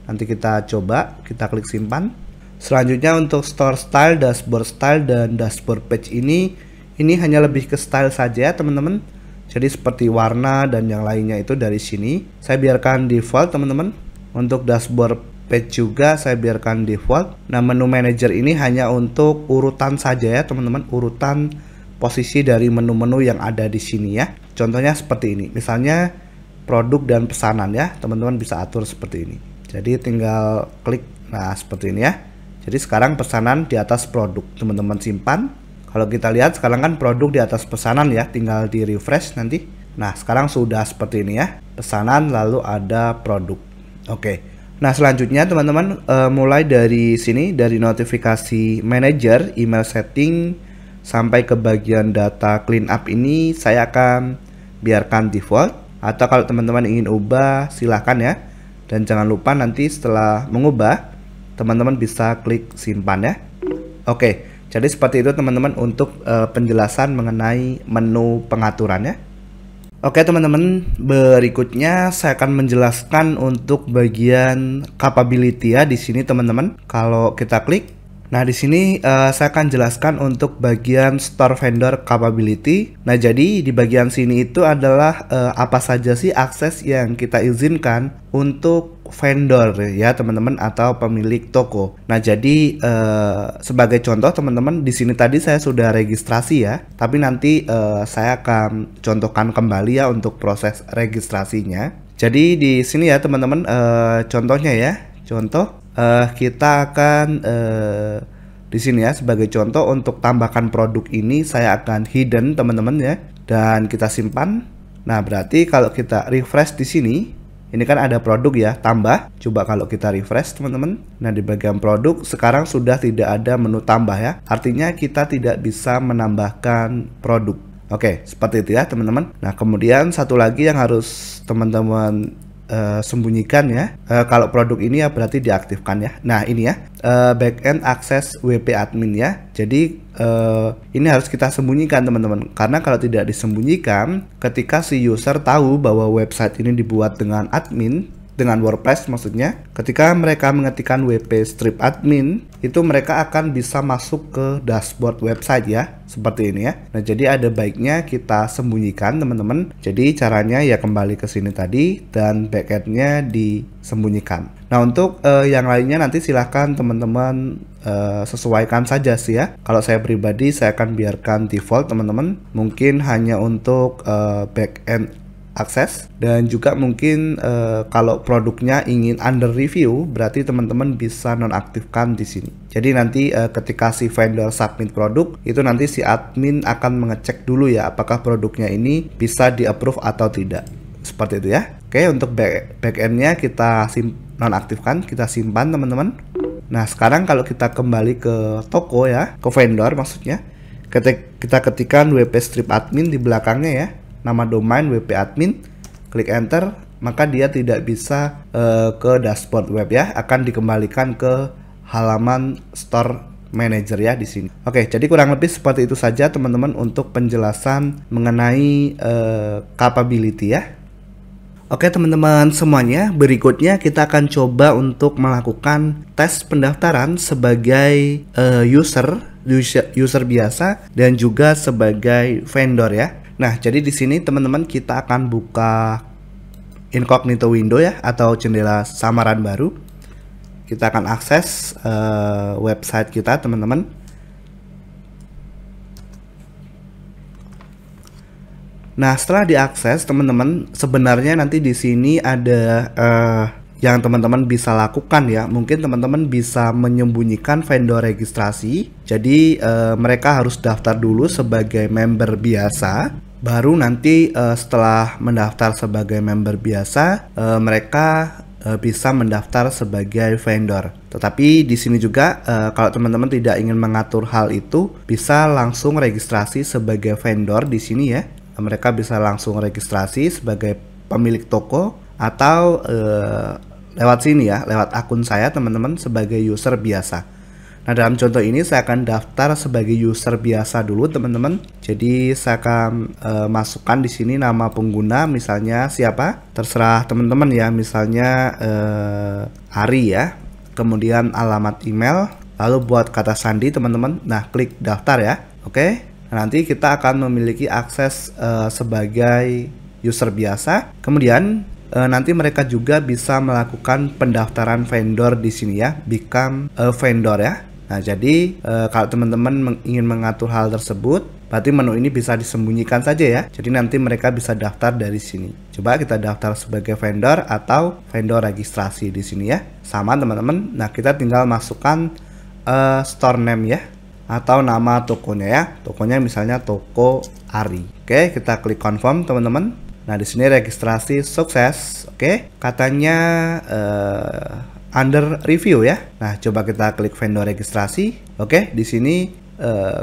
[SPEAKER 1] Nanti kita coba, kita klik simpan. Selanjutnya untuk store style, dashboard style, dan dashboard page ini hanya lebih ke style saja teman-teman. Jadi seperti warna dan yang lainnya itu dari sini saya biarkan default teman-teman. Untuk dashboard page juga saya biarkan default. Nah, menu manager ini hanya untuk urutan saja ya teman-teman, urutan posisi dari menu-menu yang ada di sini ya. Contohnya seperti ini, misalnya produk dan pesanan ya, teman-teman bisa atur seperti ini. Jadi tinggal klik, nah seperti ini ya. Jadi sekarang pesanan di atas produk, teman-teman simpan. Kalau kita lihat sekarang kan produk di atas pesanan ya, tinggal di refresh nanti. Nah, sekarang sudah seperti ini ya, pesanan lalu ada produk. Oke. Nah, selanjutnya teman-teman mulai dari sini, dari notifikasi manager, email setting sampai ke bagian data clean up ini saya akan biarkan default. Atau kalau teman-teman ingin ubah silahkan ya. Dan jangan lupa nanti setelah mengubah teman-teman bisa klik simpan ya. Oke. Jadi seperti itu teman-teman untuk penjelasan mengenai menu pengaturannya. Oke teman-teman, berikutnya saya akan menjelaskan untuk bagian capability ya di sini teman-teman. Kalau kita klik, nah di sini saya akan jelaskan untuk bagian store vendor capability. Nah jadi di bagian sini itu adalah apa saja sih akses yang kita izinkan untuk vendor ya teman-teman atau pemilik toko. Nah jadi sebagai contoh teman-teman, di sini tadi saya sudah registrasi ya, tapi nanti saya akan contohkan kembali ya untuk proses registrasinya. Jadi di sini ya teman-teman, contohnya ya, kita akan di sini ya sebagai contoh untuk tambahkan produk ini saya akan hidden teman-teman ya, dan kita simpan. Nah berarti kalau kita refresh di sini, ini kan ada produk ya, tambah. Coba kalau kita refresh teman-teman. Nah di bagian produk sekarang sudah tidak ada menu tambah ya. Artinya kita tidak bisa menambahkan produk. Oke, seperti itu ya teman-teman. Nah kemudian satu lagi yang harus teman-teman sembunyikan ya, kalau produk ini ya berarti diaktifkan ya. Nah ini ya, backend access WP admin ya. Jadi ini harus kita sembunyikan teman-teman, karena kalau tidak disembunyikan, ketika si user tahu bahwa website ini dibuat dengan admin, dengan WordPress maksudnya, ketika mereka mengetikkan WP strip admin, itu mereka akan bisa masuk ke dashboard website ya, seperti ini ya. Nah jadi ada baiknya kita sembunyikan teman-teman. Jadi caranya ya kembali ke sini tadi dan backendnya disembunyikan. Nah untuk yang lainnya nanti silahkan teman-teman sesuaikan saja sih ya. Kalau saya pribadi saya akan biarkan default teman-teman, mungkin hanya untuk backend akses, dan juga mungkin kalau produknya ingin under review berarti teman-teman bisa nonaktifkan di sini. Jadi nanti ketika si vendor submit produk, itu nanti si admin akan mengecek dulu ya apakah produknya ini bisa di approve atau tidak. Seperti itu ya. Oke, untuk backendnya kita nonaktifkan, kita simpan teman-teman. Nah sekarang kalau kita kembali ke toko ya, ke vendor maksudnya, kita ketikkan WP strip admin di belakangnya ya, nama domain WP admin, klik enter, maka dia tidak bisa ke dashboard web ya, akan dikembalikan ke halaman store manager ya di sini. Oke, jadi kurang lebih seperti itu saja teman-teman untuk penjelasan mengenai capability ya. Oke teman-teman semuanya, berikutnya kita akan coba untuk melakukan tes pendaftaran sebagai user biasa dan juga sebagai vendor ya. Nah, jadi di sini teman-teman kita akan buka incognito window ya, atau jendela samaran baru. Kita akan akses website kita teman-teman. Nah, setelah diakses teman-teman, sebenarnya nanti di sini ada yang teman-teman bisa lakukan ya. Mungkin teman-teman bisa menyembunyikan vendor registrasi. Jadi mereka harus daftar dulu sebagai member biasa. Baru nanti setelah mendaftar sebagai member biasa, mereka bisa mendaftar sebagai vendor. Tetapi di sini juga kalau teman-teman tidak ingin mengatur hal itu, bisa langsung registrasi sebagai vendor di sini ya. Mereka bisa langsung registrasi sebagai pemilik toko atau lewat sini ya, lewat akun saya teman-teman sebagai user biasa. Nah dalam contoh ini saya akan daftar sebagai user biasa dulu teman-teman. Jadi saya akan masukkan di sini nama pengguna, misalnya siapa, terserah teman-teman ya, misalnya Ari ya. Kemudian alamat email, lalu buat kata sandi teman-teman. Nah klik daftar ya. Oke. Nah, nanti kita akan memiliki akses sebagai user biasa. Kemudian nanti mereka juga bisa melakukan pendaftaran vendor di sini ya, become a vendor ya. Nah jadi kalau teman-teman ingin mengatur hal tersebut, berarti menu ini bisa disembunyikan saja ya. Jadi nanti mereka bisa daftar dari sini. Coba kita daftar sebagai vendor atau vendor registrasi di sini ya. Sama teman-teman. Nah kita tinggal masukkan store name ya, atau nama tokonya ya. Tokonya misalnya toko Ari. Oke, kita klik confirm teman-teman. Nah di sini registrasi sukses. Oke, katanya under review ya. Nah, coba kita klik vendor registrasi. Oke, di sini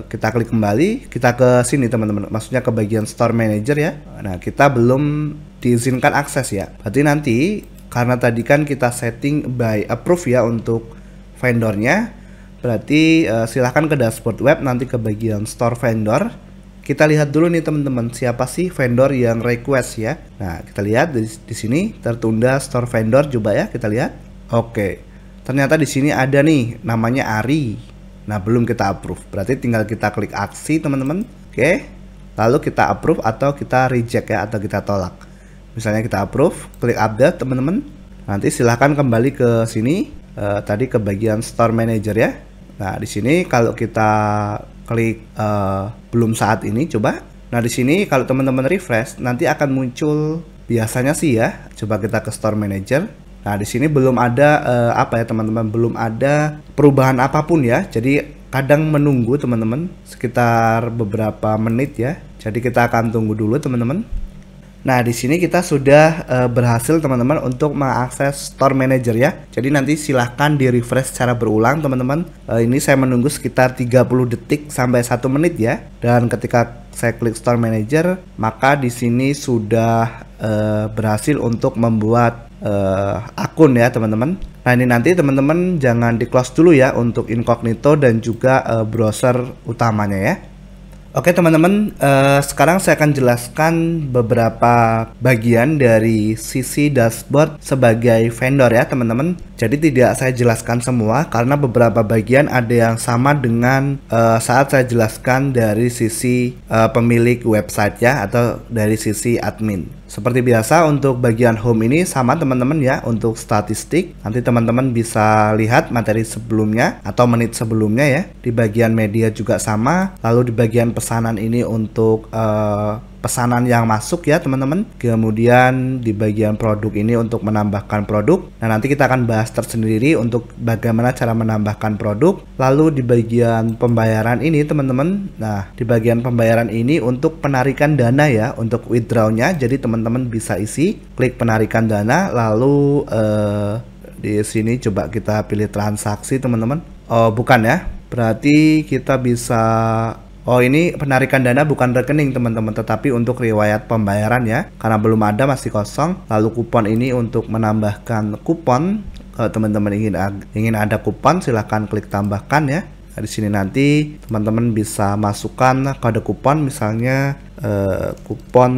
[SPEAKER 1] kita klik kembali. Kita ke sini teman-teman. Maksudnya ke bagian store manager ya. Nah, kita belum diizinkan akses ya. Berarti nanti karena tadi kan kita setting by approve ya untuk vendornya. Berarti silahkan ke dashboard web, nanti ke bagian store vendor. Kita lihat dulu nih teman-teman, siapa sih vendor yang request ya. Nah, kita lihat di sini tertunda store vendor, coba ya kita lihat. Oke. Ternyata di sini ada nih namanya Ari. Nah, belum kita approve. Berarti tinggal kita klik aksi teman-teman. Oke. Lalu kita approve atau kita reject ya, atau kita tolak. Misalnya kita approve, klik update teman-teman. Nanti silahkan kembali ke sini, tadi ke bagian store manager ya. Nah, di sini kalau kita klik belum saat ini, coba. Nah, di sini kalau teman-teman refresh nanti akan muncul biasanya sih ya. Coba kita ke store manager. Nah, di sini belum ada apa ya teman-teman, belum ada perubahan apapun ya. Jadi kadang menunggu teman-teman sekitar beberapa menit ya. Jadi kita akan tunggu dulu teman-teman. Nah, di sini kita sudah berhasil teman-teman untuk mengakses store manager ya. Jadi nanti silahkan di refresh secara berulang teman-teman. Ini saya menunggu sekitar 30 detik sampai 1 menit ya. Dan ketika saya klik store manager, maka di sini sudah berhasil untuk membuat akun ya teman-teman. Nah, ini nanti teman-teman jangan di close dulu ya untuk incognito dan juga browser utamanya ya. Oke teman-teman, sekarang saya akan jelaskan beberapa bagian dari sisi dashboard sebagai vendor ya teman-teman. Jadi tidak saya jelaskan semua karena beberapa bagian ada yang sama dengan saat saya jelaskan dari sisi pemilik website ya, atau dari sisi admin. Seperti biasa untuk bagian home ini sama teman-teman ya, untuk statistik. Nanti teman-teman bisa lihat materi sebelumnya atau menit sebelumnya ya. Di bagian media juga sama. Lalu di bagian pesanan ini untuk pesanan yang masuk ya teman-teman. Kemudian di bagian produk ini untuk menambahkan produk. Nah, nanti kita akan bahas tersendiri untuk bagaimana cara menambahkan produk. Lalu di bagian pembayaran ini teman-teman. Nah, di bagian pembayaran ini untuk penarikan dana ya, untuk withdrawnya. Jadi teman-teman bisa isi, klik penarikan dana, lalu di sini coba kita pilih transaksi teman-teman. Oh, bukan ya. Berarti kita bisa, oh ini penarikan dana bukan rekening teman-teman, tetapi untuk riwayat pembayaran ya, karena belum ada, masih kosong. Lalu kupon ini untuk menambahkan kupon. Kalau teman-teman ingin ada kupon, silahkan klik tambahkan ya. Nah, di sini nanti teman-teman bisa masukkan kode kupon, misalnya kupon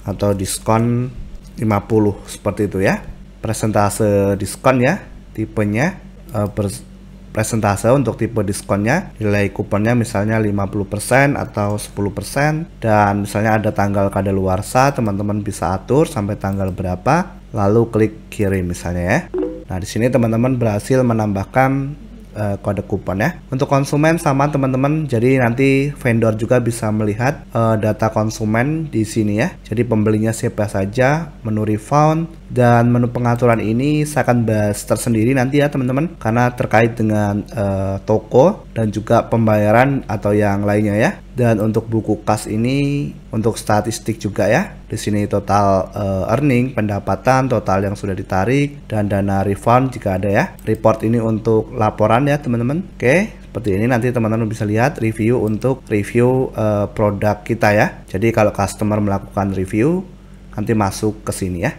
[SPEAKER 1] atau diskon 50 seperti itu ya. Presentase diskon ya, tipenya presentase untuk tipe diskonnya, nilai kuponnya misalnya 50% atau 10%, dan misalnya ada tanggal kadaluarsa, teman-teman bisa atur sampai tanggal berapa, lalu klik kirim misalnya ya. Nah, di sini teman-teman berhasil menambahkan kode kupon ya. Untuk konsumen sama teman-teman, jadi nanti vendor juga bisa melihat data konsumen di sini ya. Jadi pembelinya siapa saja, menu refund, dan menu pengaturan ini saya akan bahas tersendiri nanti ya teman-teman, karena terkait dengan toko dan juga pembayaran atau yang lainnya ya. Dan untuk buku kas ini untuk statistik juga ya. Di sini total earning, pendapatan, total yang sudah ditarik, dan dana refund jika ada ya. Report ini untuk laporan ya teman-teman. Oke, seperti ini nanti teman-teman bisa lihat review untuk review produk kita ya. Jadi kalau customer melakukan review, nanti masuk ke sini ya.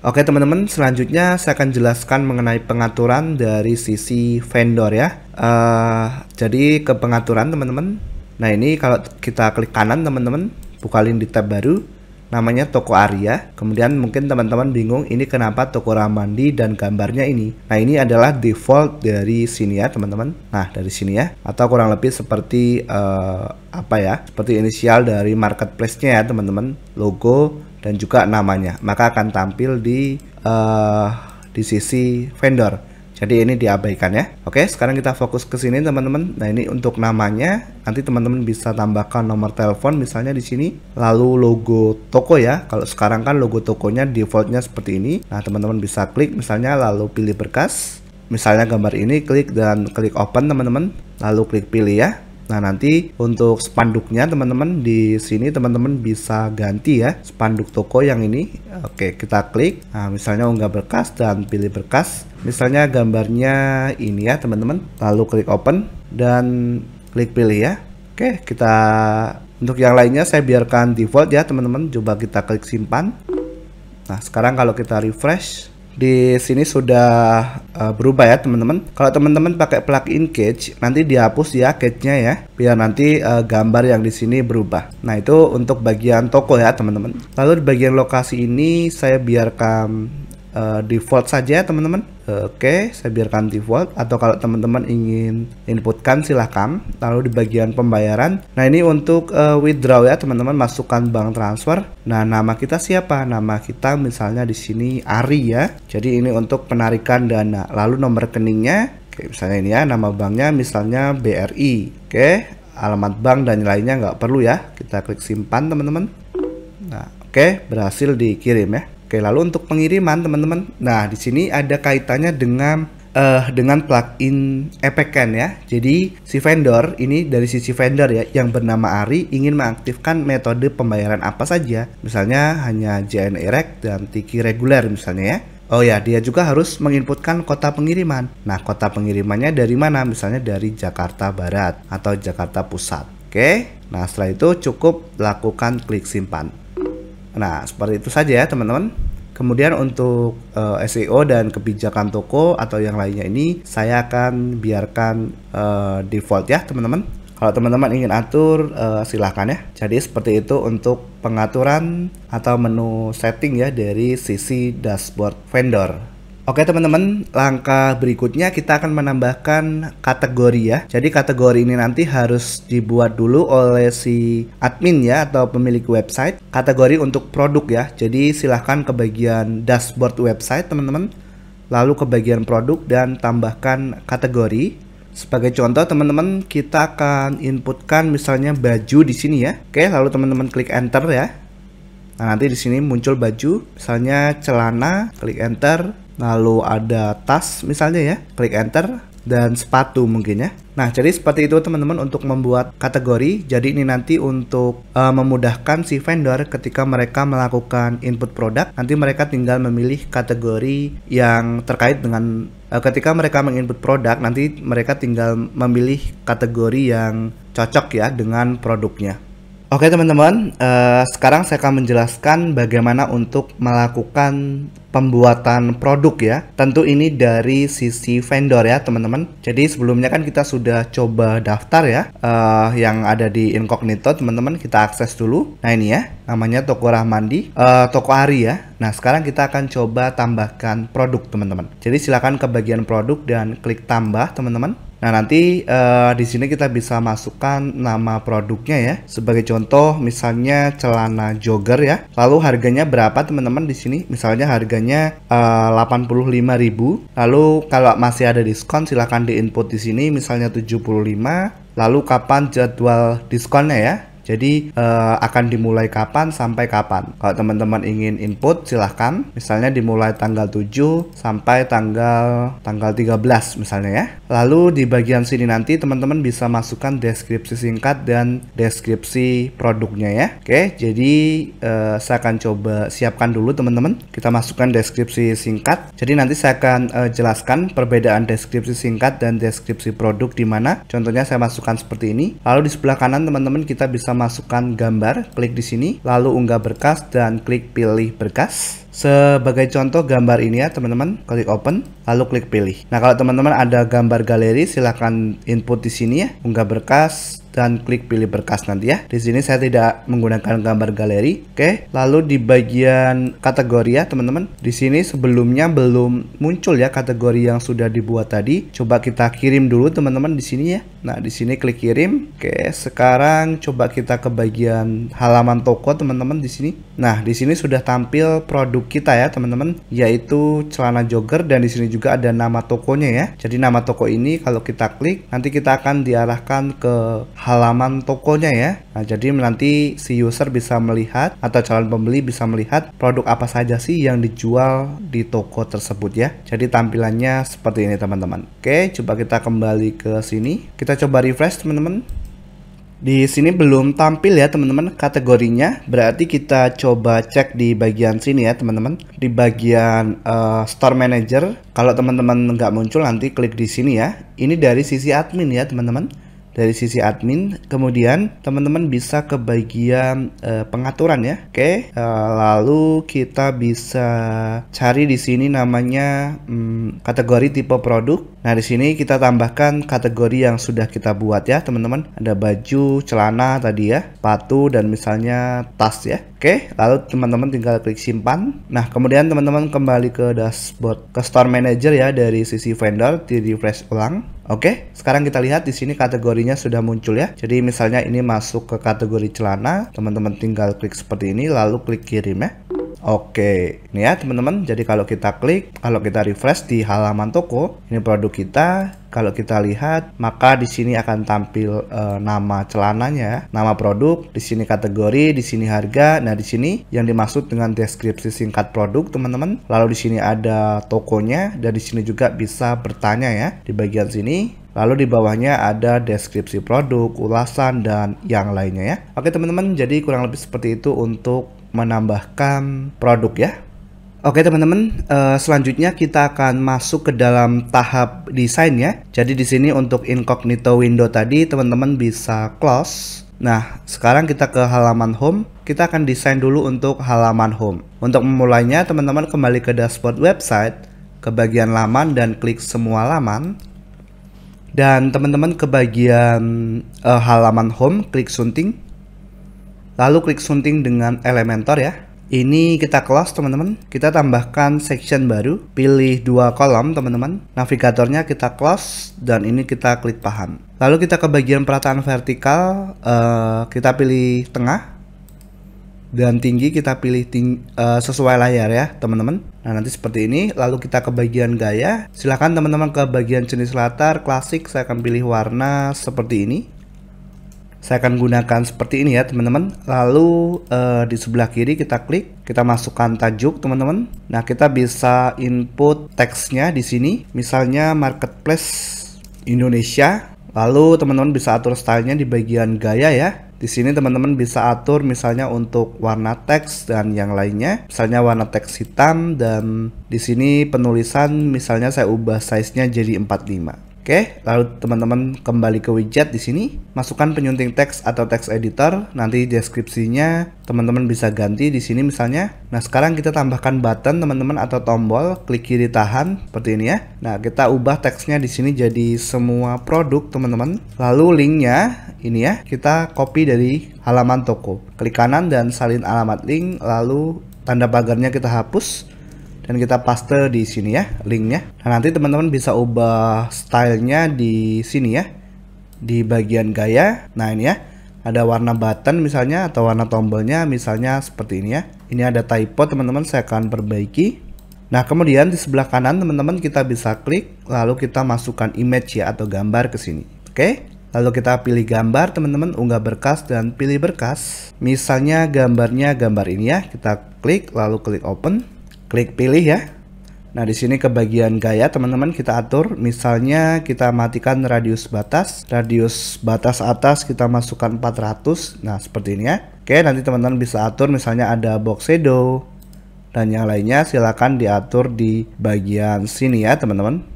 [SPEAKER 1] Oke teman-teman, selanjutnya saya akan jelaskan mengenai pengaturan dari sisi vendor ya. Jadi ke pengaturan teman-teman. Nah, ini kalau kita klik kanan teman-teman, buka link di tab baru, namanya toko Arya. Kemudian mungkin teman-teman bingung ini kenapa toko Ramandi dan gambarnya ini. Nah, ini adalah default dari sini ya teman-teman. Nah, dari sini ya, atau kurang lebih seperti apa ya, seperti inisial dari marketplace-nya ya teman-teman, logo dan juga namanya, maka akan tampil di sisi vendor. Jadi ini diabaikan ya. Oke, sekarang kita fokus ke sini teman-teman. Nah, ini untuk namanya, nanti teman-teman bisa tambahkan nomor telepon misalnya di sini. Lalu logo toko ya. Kalau sekarang kan logo tokonya defaultnya seperti ini. Nah, teman-teman bisa klik misalnya, lalu pilih berkas. Misalnya gambar ini, klik dan klik open teman-teman. Lalu klik pilih ya. Nah, nanti untuk spanduknya teman-teman di sini teman-teman bisa ganti ya spanduk toko yang ini. Oke, kita klik. Nah, misalnya unggah berkas dan pilih berkas. Misalnya gambarnya ini ya teman-teman. Lalu klik open dan klik pilih ya. Oke, kita untuk yang lainnya saya biarkan default ya teman-teman. Coba kita klik simpan. Nah, sekarang kalau kita refresh, di sini sudah berubah ya teman-teman. Kalau teman-teman pakai plugin Catch, nanti dihapus ya Catch-nya ya, biar nanti gambar yang di sini berubah. Nah, itu untuk bagian toko ya teman-teman. Lalu di bagian lokasi ini saya biarkan default saja teman-teman. Oke, saya biarkan default, atau kalau teman-teman ingin inputkan silahkan. Lalu di bagian pembayaran, nah ini untuk withdraw ya teman-teman, masukkan bank transfer. Nah, nama kita siapa? Nama kita misalnya di sini Ari ya. Jadi ini untuk penarikan dana. Lalu nomor rekeningnya, oke, misalnya ini ya, nama banknya misalnya BRI. Oke, alamat bank dan lainnya nggak perlu ya. Kita klik simpan teman-teman. Nah, oke, berhasil dikirim ya. Oke, lalu untuk pengiriman teman-teman. Nah, di sini ada kaitannya dengan plugin Epeken ya. Jadi si vendor ini, dari sisi vendor ya, yang bernama Ari ingin mengaktifkan metode pembayaran apa saja. Misalnya hanya JNE dan Tiki reguler misalnya ya. Oh ya, dia juga harus menginputkan kota pengiriman. Nah, kota pengirimannya dari mana? Misalnya dari Jakarta Barat atau Jakarta Pusat. Oke. Nah, setelah itu cukup lakukan klik simpan. Nah, seperti itu saja ya teman-teman. Kemudian untuk SEO dan kebijakan toko atau yang lainnya ini saya akan biarkan default ya teman-teman. Kalau teman-teman ingin atur silahkan ya. Jadi seperti itu untuk pengaturan atau menu setting ya dari sisi dashboard vendor. Oke teman-teman, langkah berikutnya kita akan menambahkan kategori ya. Jadi kategori ini nanti harus dibuat dulu oleh si admin ya, atau pemilik website. Kategori untuk produk ya. Jadi silahkan ke bagian dashboard website teman-teman, lalu ke bagian produk dan tambahkan kategori. Sebagai contoh teman-teman, kita akan inputkan misalnya baju di sini ya. Oke, lalu teman-teman klik enter ya. Nah, nanti di sini muncul baju, misalnya celana, klik enter. Lalu ada tas misalnya ya, klik enter, dan sepatu mungkin ya. Nah, jadi seperti itu teman-teman untuk membuat kategori. Jadi ini nanti untuk memudahkan si vendor ketika mereka melakukan input produk, nanti mereka tinggal memilih kategori yang terkait dengan ketika mereka menginput produk, nanti mereka tinggal memilih kategori yang cocok ya dengan produknya. Oke teman-teman, sekarang saya akan menjelaskan bagaimana untuk melakukan pembuatan produk ya. Tentu ini dari sisi vendor ya teman-teman. Jadi sebelumnya kan kita sudah coba daftar ya, yang ada di incognito teman-teman. Kita akses dulu. Nah ini ya, namanya Toko Rahmandi, Toko Ari ya. Nah sekarang kita akan coba tambahkan produk teman-teman. Jadi silakan ke bagian produk dan klik tambah teman-teman. Nah nanti di sini kita bisa masukkan nama produknya ya. Sebagai contoh misalnya celana jogger ya. Lalu harganya berapa teman-teman di sini? Misalnya harganya 85.000. Lalu kalau masih ada diskon silahkan diinput di sini misalnya 75. Lalu kapan jadwal diskonnya ya. Jadi akan dimulai kapan sampai kapan. Kalau teman-teman ingin input silahkan. Misalnya dimulai tanggal 7 sampai tanggal 13 misalnya ya. Lalu di bagian sini nanti teman-teman bisa masukkan deskripsi singkat dan deskripsi produknya ya. Oke, jadi saya akan coba siapkan dulu teman-teman. Kita masukkan deskripsi singkat. Jadi nanti saya akan jelaskan perbedaan deskripsi singkat dan deskripsi produk di mana. Contohnya saya masukkan seperti ini. Lalu di sebelah kanan teman-teman kita bisa masukkan gambar, klik di sini, lalu unggah berkas dan klik pilih berkas. Sebagai contoh gambar ini ya teman-teman, klik open, lalu klik pilih. Nah kalau teman-teman ada gambar galeri silahkan input di sini ya, unggah berkas dan klik pilih berkas nanti ya. Di sini saya tidak menggunakan gambar galeri. Oke, lalu di bagian kategori ya teman-teman. Di sini sebelumnya belum muncul ya kategori yang sudah dibuat tadi. Coba kita kirim dulu teman-teman di sini ya. Nah di sini klik kirim. Oke, sekarang coba kita ke bagian halaman toko teman-teman di sini. Nah di sini sudah tampil produk kita ya teman-teman, yaitu celana jogger, dan di sini juga ada nama tokonya ya. Jadi nama toko ini kalau kita klik nanti kita akan diarahkan ke halaman tokonya ya. Nah jadi nanti si user bisa melihat atau calon pembeli bisa melihat produk apa saja sih yang dijual di toko tersebut ya. Jadi tampilannya seperti ini teman-teman. Oke, coba kita kembali ke sini. Kita coba refresh teman-teman. Di sini belum tampil ya teman-teman kategorinya, berarti kita coba cek di bagian sini ya teman-teman, di bagian Store Manager. Kalau teman-teman nggak muncul nanti klik di sini ya. Ini dari sisi admin ya teman-teman. dari sisi admin. Kemudian teman-teman bisa ke bagian pengaturan ya. Oke, lalu kita bisa cari di sini namanya kategori tipe produk. Nah, di sini kita tambahkan kategori yang sudah kita buat ya, teman-teman. Ada baju, celana tadi ya, sepatu, dan misalnya tas ya. Oke, lalu teman-teman tinggal klik simpan. Nah, kemudian teman-teman kembali ke dashboard, ke store manager ya, dari sisi vendor, di refresh ulang. Oke, sekarang kita lihat di sini kategorinya sudah muncul ya. Jadi misalnya ini masuk ke kategori celana, teman-teman tinggal klik seperti ini, lalu klik kirim ya. Oke, ini ya teman-teman. Jadi kalau kita klik, kalau kita refresh di halaman toko, ini produk kita. Kalau kita lihat, maka di sini akan tampil nama celananya, nama produk, di sini kategori, di sini harga. Nah, di sini yang dimaksud dengan deskripsi singkat produk, teman-teman. Lalu di sini ada tokonya, dan di sini juga bisa bertanya ya di bagian sini. Lalu di bawahnya ada deskripsi produk, ulasan, dan yang lainnya ya. Oke teman-teman, jadi kurang lebih seperti itu untuk menambahkan produk ya. Oke teman-teman, selanjutnya kita akan masuk ke dalam tahap desain ya. Jadi di sini untuk incognito window tadi teman-teman bisa close. Nah, sekarang kita ke halaman home. Kita akan desain dulu untuk halaman home. Untuk memulainya teman-teman kembali ke dashboard website, ke bagian laman dan klik semua laman. Dan teman-teman ke bagian halaman home, klik sunting. Lalu klik sunting dengan Elementor ya. Ini kita close teman-teman. Kita tambahkan section baru. Pilih 2 kolom teman-teman. Navigatornya kita close. Dan ini kita klik paham. Lalu kita ke bagian perataan vertikal. Kita pilih tengah. Dan tinggi kita pilih sesuai layar ya teman-teman. Nah nanti seperti ini. Lalu kita ke bagian gaya. Silahkan teman-teman ke bagian jenis latar. Klasik saya akan pilih warna seperti ini. Saya akan gunakan seperti ini ya teman-teman. Lalu di sebelah kiri kita klik, kita masukkan tajuk teman-teman. Nah kita bisa input teksnya di sini, misalnya Marketplace Indonesia. Lalu teman-teman bisa atur stylenya di bagian gaya ya. Di sini teman-teman bisa atur misalnya untuk warna teks dan yang lainnya. Misalnya warna teks hitam, dan di sini penulisan misalnya saya ubah size-nya jadi 45. Oke, lalu teman-teman kembali ke widget di sini, masukkan penyunting teks atau teks editor, nanti deskripsinya teman-teman bisa ganti di sini misalnya. Nah, sekarang kita tambahkan button teman-teman atau tombol, klik kiri tahan seperti ini ya. Nah, kita ubah teksnya di sini jadi semua produk teman-teman. Lalu linknya ini ya, kita copy dari halaman toko. Klik kanan dan salin alamat link, lalu tanda pagarnya kita hapus. Dan kita paste di sini ya linknya. Nah nanti teman-teman bisa ubah stylenya di sini ya, di bagian gaya. Nah ini ya, ada warna button misalnya atau warna tombolnya misalnya seperti ini ya. Ini ada typo teman-teman, saya akan perbaiki. Nah kemudian di sebelah kanan teman-teman kita bisa klik, lalu kita masukkan image ya atau gambar ke sini. Oke, lalu kita pilih gambar teman-teman, unggah berkas dan pilih berkas. Misalnya gambarnya gambar ini ya, kita klik lalu klik open. Klik pilih ya. Nah di sini ke bagian gaya teman-teman kita atur. Misalnya kita matikan radius batas. Radius batas atas kita masukkan 400. Nah seperti ini ya. Oke, nanti teman-teman bisa atur misalnya ada box shadow dan yang lainnya. Silakan diatur di bagian sini ya teman-teman.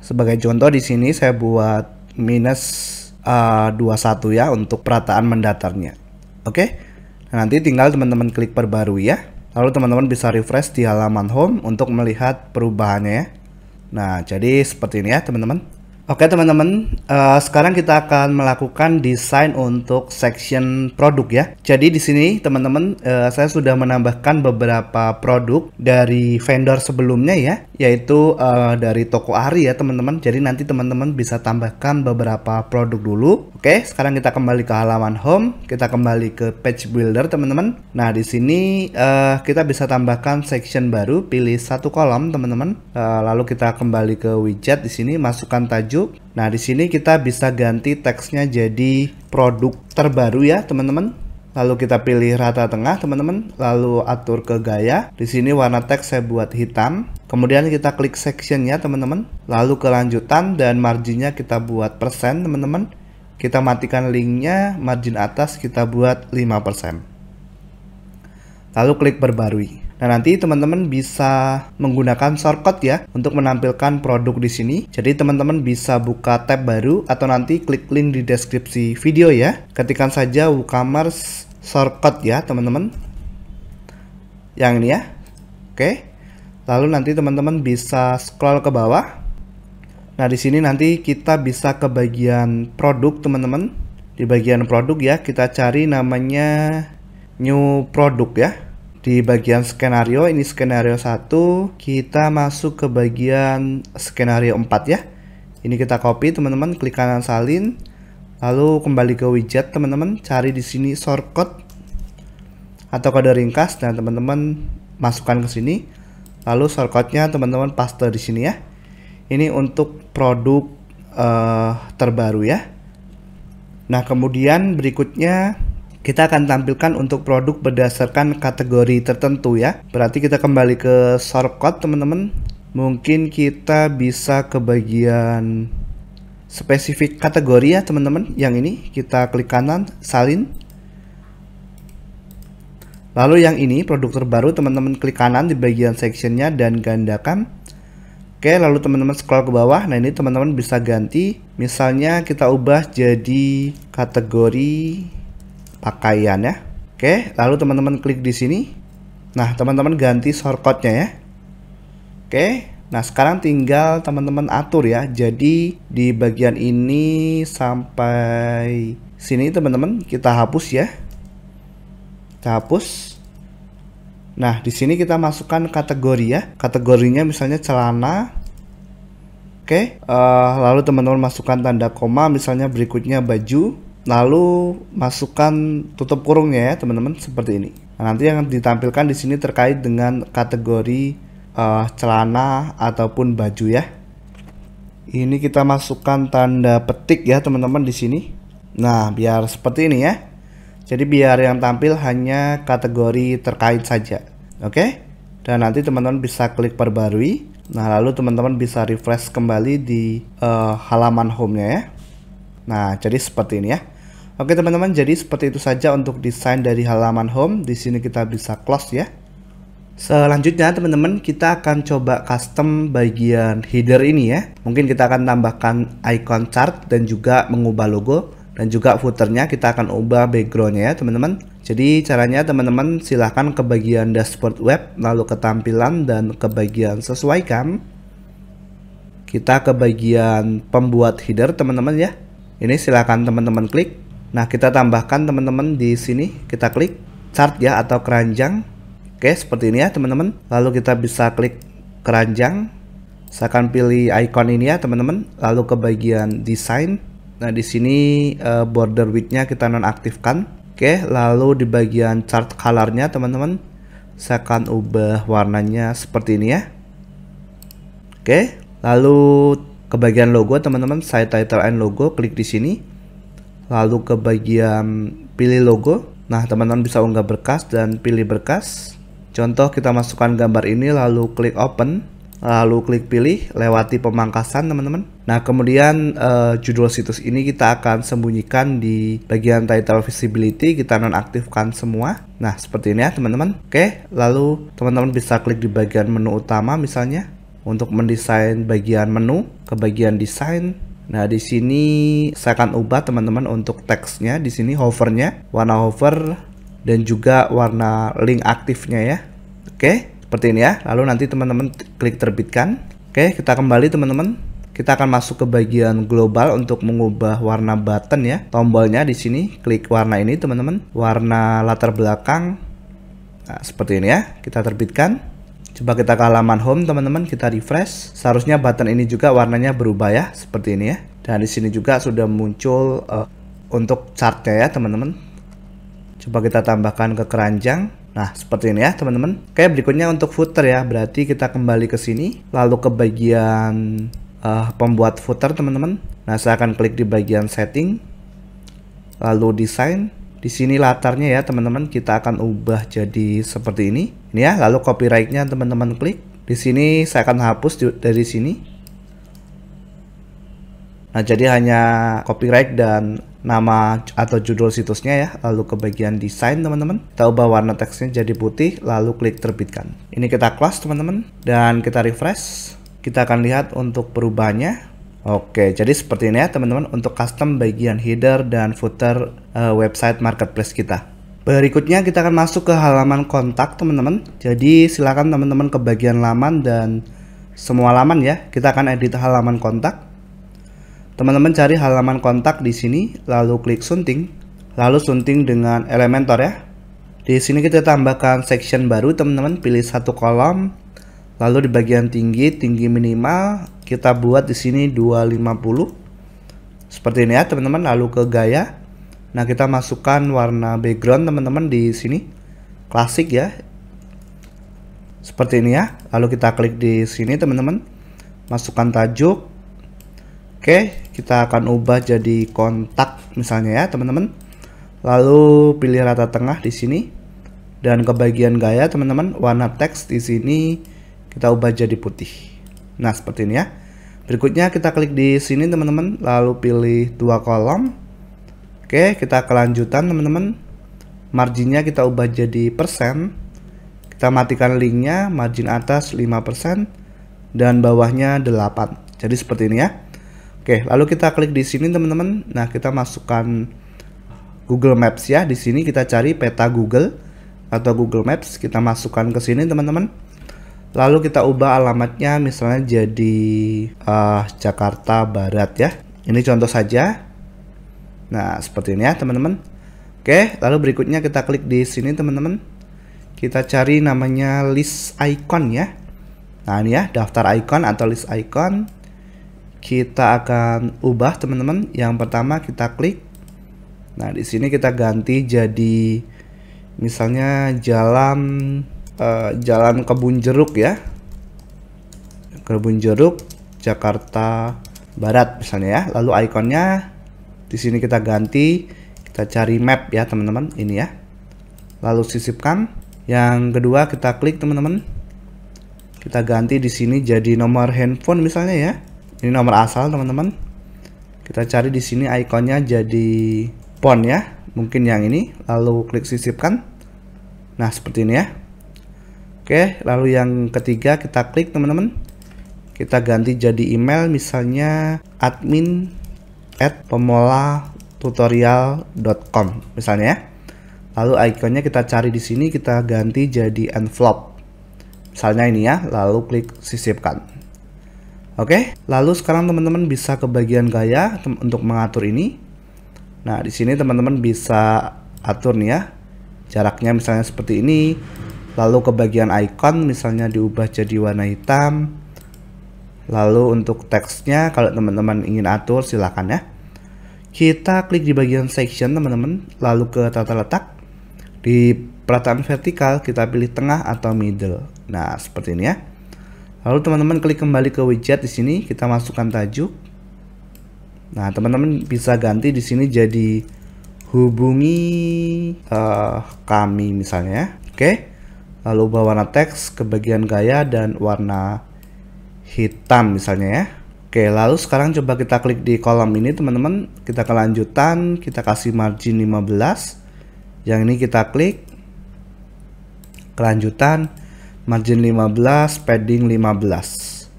[SPEAKER 1] Sebagai contoh di sini saya buat minus 21 ya untuk perataan mendatarnya. Oke. Nah, nanti tinggal teman-teman klik perbarui ya. Lalu teman-teman bisa refresh di halaman home untuk melihat perubahannya ya. Nah, jadi seperti ini ya teman-teman. Oke teman-teman, sekarang kita akan melakukan desain untuk section produk ya. Jadi di sini teman-teman, saya sudah menambahkan beberapa produk dari vendor sebelumnya ya, yaitu dari toko Ari ya teman-teman. Jadi nanti teman-teman bisa tambahkan beberapa produk dulu. Oke, sekarang kita kembali ke halaman home, kita kembali ke page builder teman-teman. Nah di sini kita bisa tambahkan section baru, pilih satu kolom teman-teman. Lalu kita kembali ke widget di sini, masukkan tajuk. Nah, di sini kita bisa ganti teksnya jadi produk terbaru ya, teman-teman. Lalu kita pilih rata tengah, teman-teman. Lalu atur ke gaya. Di sini warna teks saya buat hitam. Kemudian kita klik section ya, teman-teman. Lalu kelanjutan dan marginnya kita buat persen, teman-teman. Kita matikan linknya, margin atas kita buat 5%. Lalu klik perbarui. Nah, nanti teman-teman bisa menggunakan shortcut ya untuk menampilkan produk di sini. Jadi teman-teman bisa buka tab baru atau nanti klik link di deskripsi video ya. Ketikkan saja WooCommerce shortcut ya, teman-teman. Yang ini ya. Oke. Lalu nanti teman-teman bisa scroll ke bawah. Nah, di sini nanti kita bisa ke bagian produk, teman-teman. Di bagian produk ya, kita cari namanya new product ya. Di bagian skenario, ini skenario 1, kita masuk ke bagian skenario 4 ya. Ini kita copy, teman-teman, klik kanan salin, lalu kembali ke widget, teman-teman, cari di sini shortcut atau kode ringkas dan teman-teman masukkan ke sini. Lalu shortcutnya teman-teman paste di sini ya. Ini untuk produk terbaru ya. Nah, kemudian berikutnya kita akan tampilkan untuk produk berdasarkan kategori tertentu ya. Berarti kita kembali ke shortcut, teman-teman. Mungkin kita bisa ke bagian spesifik kategori ya, teman-teman. Yang ini kita klik kanan, salin. Lalu yang ini produk terbaru, teman-teman klik kanan di bagian sectionnya dan gandakan. Oke, lalu teman-teman scroll ke bawah. Nah, ini teman-teman bisa ganti. Misalnya kita ubah jadi kategori pakaian ya. Oke, lalu teman-teman klik di sini. Nah, teman-teman ganti shortcutnya ya. Oke, nah sekarang tinggal teman-teman atur ya. Jadi di bagian ini sampai sini teman-teman kita hapus ya. Kita hapus. Nah, di sini kita masukkan kategori ya. Kategorinya misalnya celana. Oke, lalu teman-teman masukkan tanda koma, misalnya berikutnya baju. Lalu masukkan tutup kurungnya ya, teman-teman, seperti ini. Nah, nanti yang ditampilkan di sini terkait dengan kategori celana ataupun baju ya. Ini kita masukkan tanda petik ya, teman-teman, di sini. Nah, biar seperti ini ya. Jadi biar yang tampil hanya kategori terkait saja. Oke? Dan nanti teman-teman bisa klik perbarui. Nah, lalu teman-teman bisa refresh kembali di halaman home-nya ya. Nah, jadi seperti ini ya. Oke teman-teman, jadi seperti itu saja untuk desain dari halaman home. Di sini kita bisa close ya. Selanjutnya teman-teman, kita akan coba custom bagian header ini ya. Mungkin kita akan tambahkan icon chart dan juga mengubah logo. Dan juga footernya kita akan ubah backgroundnya ya teman-teman. Jadi caranya teman-teman silahkan ke bagian dashboard web, lalu ke tampilan dan ke bagian sesuaikan. Kita ke bagian pembuat header teman-teman ya. Ini silahkan teman-teman klik. Nah, kita tambahkan teman-teman di sini, kita klik chart ya atau keranjang. Oke, seperti ini ya teman-teman. Lalu kita bisa klik keranjang. Saya akan pilih icon ini ya teman-teman. Lalu ke bagian desain. Nah, di sini border width-nya kita nonaktifkan. Oke, lalu di bagian chart color-nya teman-teman, saya akan ubah warnanya seperti ini ya. Oke, lalu ke bagian logo teman-teman, saya title and logo, klik di sini. Lalu ke bagian pilih logo. Nah, teman-teman bisa unggah berkas dan pilih berkas. Contoh kita masukkan gambar ini, lalu klik open, lalu klik pilih, lewati pemangkasan teman-teman. Nah, kemudian judul situs ini kita akan sembunyikan di bagian title visibility, kita nonaktifkan semua. Nah, seperti ini ya teman-teman. Oke, lalu teman-teman bisa klik di bagian menu utama misalnya untuk mendesain bagian menu, ke bagian desain. Nah, di sini saya akan ubah teman-teman untuk teksnya. Di sini hovernya, warna hover dan juga warna link aktifnya ya. Oke, seperti ini ya. Lalu nanti teman-teman klik terbitkan. Oke, kita kembali teman-teman. Kita akan masuk ke bagian global untuk mengubah warna button ya. Tombolnya di sini, klik warna ini teman-teman. Warna latar belakang. Nah, seperti ini ya. Kita terbitkan. Coba kita ke halaman home teman-teman, kita refresh. Seharusnya button ini juga warnanya berubah ya, seperti ini ya. Dan di sini juga sudah muncul untuk chartnya ya teman-teman. Coba kita tambahkan ke keranjang. Nah, seperti ini ya teman-teman. Oke, berikutnya untuk footer ya. Berarti kita kembali ke sini, lalu ke bagian pembuat footer teman-teman. Nah, saya akan klik di bagian setting, lalu desain. Di sini latarnya ya teman-teman, kita akan ubah jadi seperti ini. Ini ya, lalu copyright-nya teman-teman klik. Di sini saya akan hapus dari sini. Nah, jadi hanya copyright dan nama atau judul situsnya ya. Lalu ke bagian desain teman-teman, kita ubah warna teksnya jadi putih, lalu klik terbitkan. Ini kita close teman-teman, dan kita refresh. Kita akan lihat untuk perubahannya. Oke, jadi seperti ini ya teman-teman untuk custom bagian header dan footer website marketplace kita. Berikutnya kita akan masuk ke halaman kontak teman-teman. Jadi silakan teman-teman ke bagian laman dan semua halaman ya. Kita akan edit halaman kontak. Teman-teman cari halaman kontak di sini, lalu klik sunting, lalu sunting dengan Elementor ya. Di sini kita tambahkan section baru teman-teman, pilih satu kolom, lalu di bagian tinggi minimal kita buat di sini 250. Seperti ini ya teman-teman, lalu ke gaya. Nah, kita masukkan warna background teman-teman di sini klasik ya. Seperti ini ya. Lalu kita klik di sini teman-teman. Masukkan tajuk. Oke, kita akan ubah jadi kontak misalnya ya, teman-teman. Lalu pilih rata tengah di sini. Dan ke bagian gaya teman-teman, warna teks di sini kita ubah jadi putih. Nah, seperti ini ya. Berikutnya kita klik di sini teman-teman, lalu pilih 2 kolom. Oke, kita kelanjutan teman-teman. Marginnya kita ubah jadi persen. Kita matikan linknya, margin atas 5% dan bawahnya 8. Jadi seperti ini ya. Oke, lalu kita klik di sini teman-teman. Nah, kita masukkan Google Maps ya. Di sini kita cari peta Google atau Google Maps. Kita masukkan ke sini teman-teman. Lalu kita ubah alamatnya misalnya jadi Jakarta Barat ya. Ini contoh saja. Nah, seperti ini ya teman-teman. Oke, lalu berikutnya kita klik di sini teman-teman. Kita cari namanya list icon ya. Nah, ini ya, daftar icon atau list icon. Kita akan ubah teman-teman. Yang pertama kita klik. Nah, di sini kita ganti jadi misalnya jalan Kebun Jeruk ya. Kebun Jeruk Jakarta Barat misalnya ya. Lalu ikonnya di sini kita ganti, kita cari map ya teman-teman, ini ya. Lalu sisipkan. Yang kedua kita klik teman-teman. Kita ganti di sini jadi nomor handphone misalnya ya. Ini nomor asal teman-teman. Kita cari di sini ikonnya jadi phone ya. Mungkin yang ini. Lalu klik sisipkan. Nah, seperti ini ya. Oke, lalu yang ketiga kita klik teman-teman. Kita ganti jadi email misalnya admin@pemolatutorial.com misalnya ya. Lalu ikonnya kita cari di sini, kita ganti jadi envelope. Misalnya ini ya, lalu klik sisipkan. Oke, lalu sekarang teman-teman bisa ke bagian gaya untuk mengatur ini. Nah, di sini teman-teman bisa atur nih ya. Jaraknya misalnya seperti ini. Lalu ke bagian icon misalnya diubah jadi warna hitam. Lalu untuk teksnya kalau teman-teman ingin atur silakan ya. Kita klik di bagian section teman-teman, lalu ke tata letak. Di perataan vertikal kita pilih tengah atau middle. Nah, seperti ini ya. Lalu teman-teman klik kembali ke widget di sini, kita masukkan tajuk. Nah, teman-teman bisa ganti di sini jadi hubungi kami misalnya ya. Oke. Lalu ubah warna teks ke bagian gaya dan warna hitam misalnya ya. Oke, lalu sekarang coba kita klik di kolom ini teman-teman. Kita kelanjutan, kita kasih margin 15. Yang ini kita klik. Kelanjutan, margin 15, padding 15.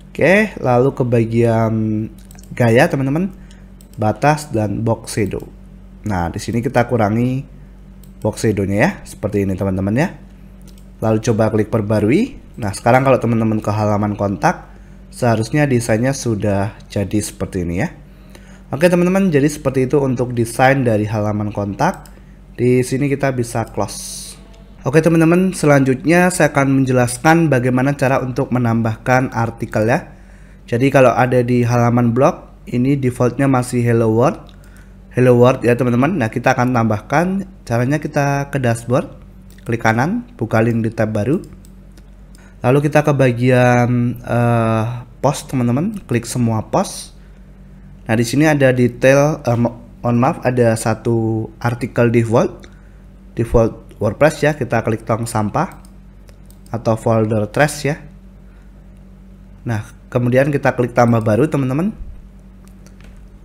[SPEAKER 1] Oke, lalu ke bagian gaya teman-teman. Batas dan box shadow. Nah, di sini kita kurangi box shadow-nya ya. Seperti ini teman-teman ya. Lalu coba klik perbarui. Nah, sekarang kalau teman-teman ke halaman kontak, seharusnya desainnya sudah jadi seperti ini ya. Oke teman-teman, jadi seperti itu untuk desain dari halaman kontak. Di sini kita bisa close. Oke teman-teman, selanjutnya saya akan menjelaskan bagaimana cara untuk menambahkan artikel ya. Jadi kalau ada di halaman blog, ini defaultnya masih hello world. Hello world ya teman-teman. Nah, kita akan tambahkan. Caranya kita ke dashboard, klik kanan, buka link di tab baru. Lalu kita ke bagian post teman-teman, klik semua post. Nah, di sini ada detail, ada satu artikel default WordPress ya. Kita klik tong sampah atau folder trash ya. Nah, kemudian kita klik tambah baru teman-teman.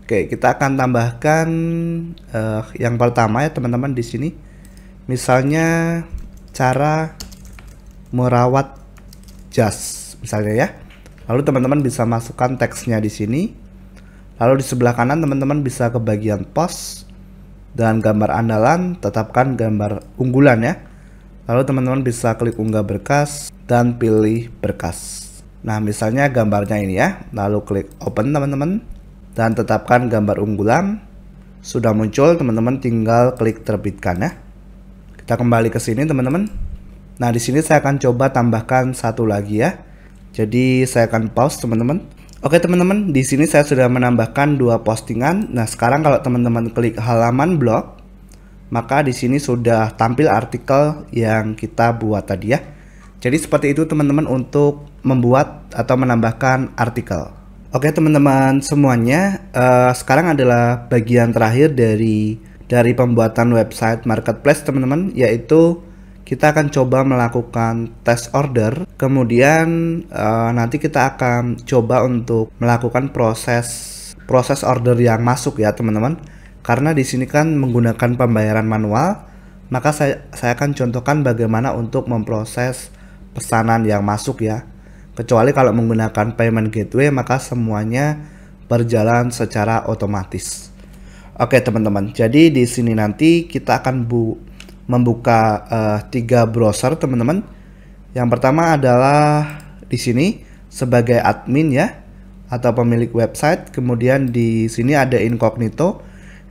[SPEAKER 1] Oke, kita akan tambahkan yang pertama ya teman-teman di sini. Misalnya cara merawat jas misalnya ya. Lalu teman-teman bisa masukkan teksnya di sini. Lalu di sebelah kanan teman-teman bisa ke bagian post dan gambar andalan, tetapkan gambar unggulan ya. Lalu teman-teman bisa klik unggah berkas dan pilih berkas. Nah, misalnya gambarnya ini ya. Lalu klik open teman-teman dan tetapkan gambar unggulan. Sudah muncul, teman-teman tinggal klik terbitkan ya. Kita kembali ke sini teman-teman. Nah, di sini saya akan coba tambahkan satu lagi ya. Jadi saya akan pause teman-teman. Oke teman-teman, di sini saya sudah menambahkan 2 postingan. Nah, sekarang kalau teman-teman klik halaman blog, maka di sini sudah tampil artikel yang kita buat tadi ya. Jadi seperti itu teman-teman untuk membuat atau menambahkan artikel. Oke teman-teman semuanya, sekarang adalah bagian terakhir dari pembuatan website marketplace teman-teman, yaitu kita akan coba melakukan test order. Kemudian nanti kita akan coba untuk melakukan proses order yang masuk ya teman-teman. Karena di sini kan menggunakan pembayaran manual, maka saya akan contohkan bagaimana untuk memproses pesanan yang masuk ya. Kecuali kalau menggunakan payment gateway, maka semuanya berjalan secara otomatis. Oke teman-teman, jadi di sini nanti kita akan membuka 3 browser teman-teman. Yang pertama adalah di sini sebagai admin ya, atau pemilik website. Kemudian di sini ada incognito.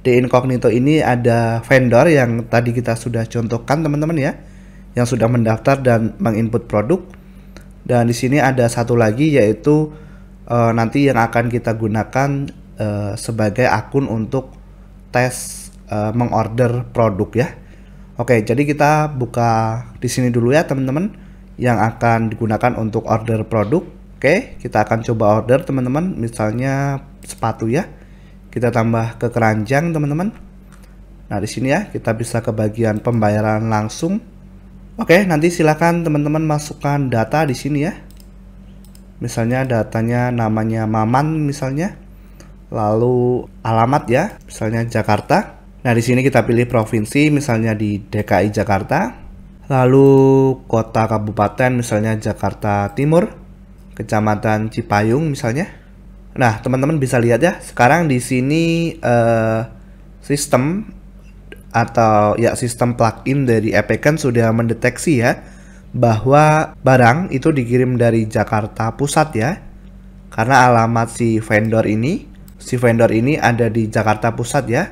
[SPEAKER 1] Di incognito ini ada vendor yang tadi kita sudah contohkan teman-teman ya, yang sudah mendaftar dan menginput produk. Dan di sini ada satu lagi, yaitu nanti yang akan kita gunakan sebagai akun untuk tes mengorder produk ya. Oke, jadi kita buka di sini dulu ya teman-teman, yang akan digunakan untuk order produk. Oke, kita akan coba order teman-teman, misalnya sepatu ya. Kita tambah ke keranjang teman-teman. Nah, di sini ya kita bisa ke bagian pembayaran langsung. Oke, nanti silakan teman-teman masukkan data di sini ya. Misalnya datanya namanya Maman misalnya. Lalu alamat ya, misalnya Jakarta. Nah, di sini kita pilih provinsi, misalnya di DKI Jakarta. Lalu kota kabupaten, misalnya Jakarta Timur, kecamatan Cipayung misalnya. Nah, teman-teman bisa lihat ya, sekarang di sini sistem plugin dari Epicon sudah mendeteksi ya bahwa barang itu dikirim dari Jakarta Pusat ya. Karena alamat si vendor ini ada di Jakarta Pusat ya.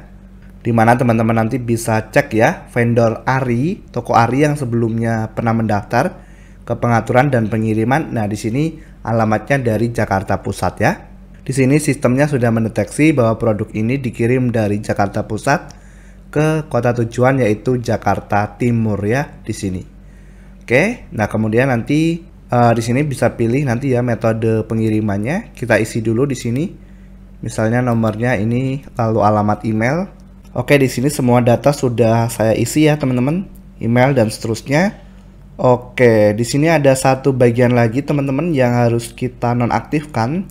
[SPEAKER 1] Dimana teman-teman nanti bisa cek ya, vendor Ari, toko Ari yang sebelumnya pernah mendaftar ke pengaturan dan pengiriman. Nah, di sini alamatnya dari Jakarta Pusat ya. Di sini sistemnya sudah mendeteksi bahwa produk ini dikirim dari Jakarta Pusat ke kota tujuan, yaitu Jakarta Timur ya di sini. Oke, nah kemudian nanti di sini bisa pilih nanti ya metode pengirimannya. Kita isi dulu di sini. Misalnya nomornya ini, lalu alamat email. Oke, di sini semua data sudah saya isi ya teman-teman, email dan seterusnya. Oke, di sini ada satu bagian lagi teman-teman yang harus kita nonaktifkan,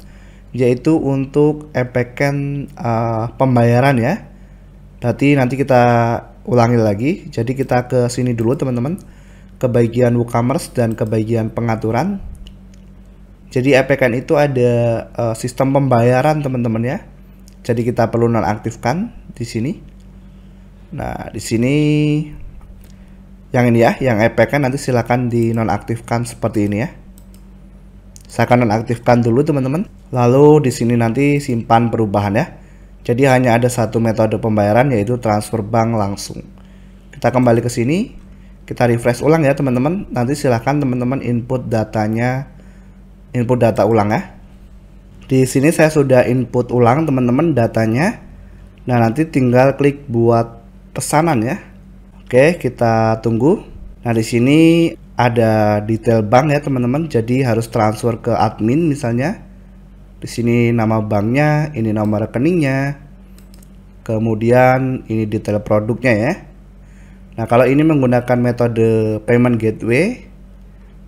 [SPEAKER 1] yaitu untuk Epicon pembayaran ya. Berarti nanti kita ulangi lagi. Jadi kita ke sini dulu teman-teman, ke bagian WooCommerce dan ke bagian pengaturan. Jadi Epicon itu ada sistem pembayaran teman-teman ya. Jadi kita perlu nonaktifkan di sini. Nah, di sini yang ini ya, yang Epicon nanti silakan dinonaktifkan seperti ini ya. Saya akan nonaktifkan dulu teman-teman. Lalu di sini nanti simpan perubahan ya. Jadi hanya ada satu metode pembayaran, yaitu transfer bank langsung. Kita kembali ke sini, kita refresh ulang ya teman-teman. Nanti silahkan teman-teman input datanya, input data ulang ya. Di sini saya sudah input ulang teman-teman datanya. Nah, nanti tinggal klik buat pesanan ya. Oke, kita tunggu. Nah, di sini ada detail bank ya teman-teman. Jadi harus transfer ke admin misalnya. Di sini nama banknya, ini nomor rekeningnya. Kemudian ini detail produknya ya. Nah, kalau ini menggunakan metode payment gateway,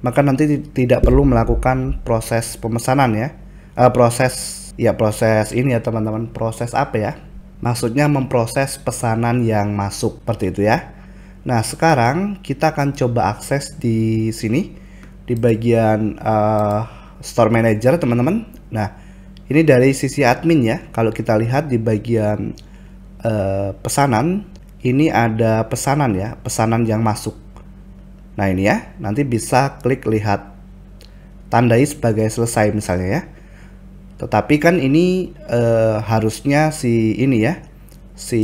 [SPEAKER 1] maka nanti tidak perlu melakukan proses pemesanan ya. Proses Ya proses ini ya teman-teman, proses apa ya? Maksudnya memproses pesanan yang masuk seperti itu ya. Nah sekarang kita akan coba akses di sini di bagian Store Manager teman-teman. Nah ini dari sisi admin ya. Kalau kita lihat di bagian pesanan, ini ada pesanan ya, pesanan yang masuk. Nah ini ya, nanti bisa klik lihat, tandai sebagai selesai misalnya ya. Tetapi kan ini harusnya si ini ya, si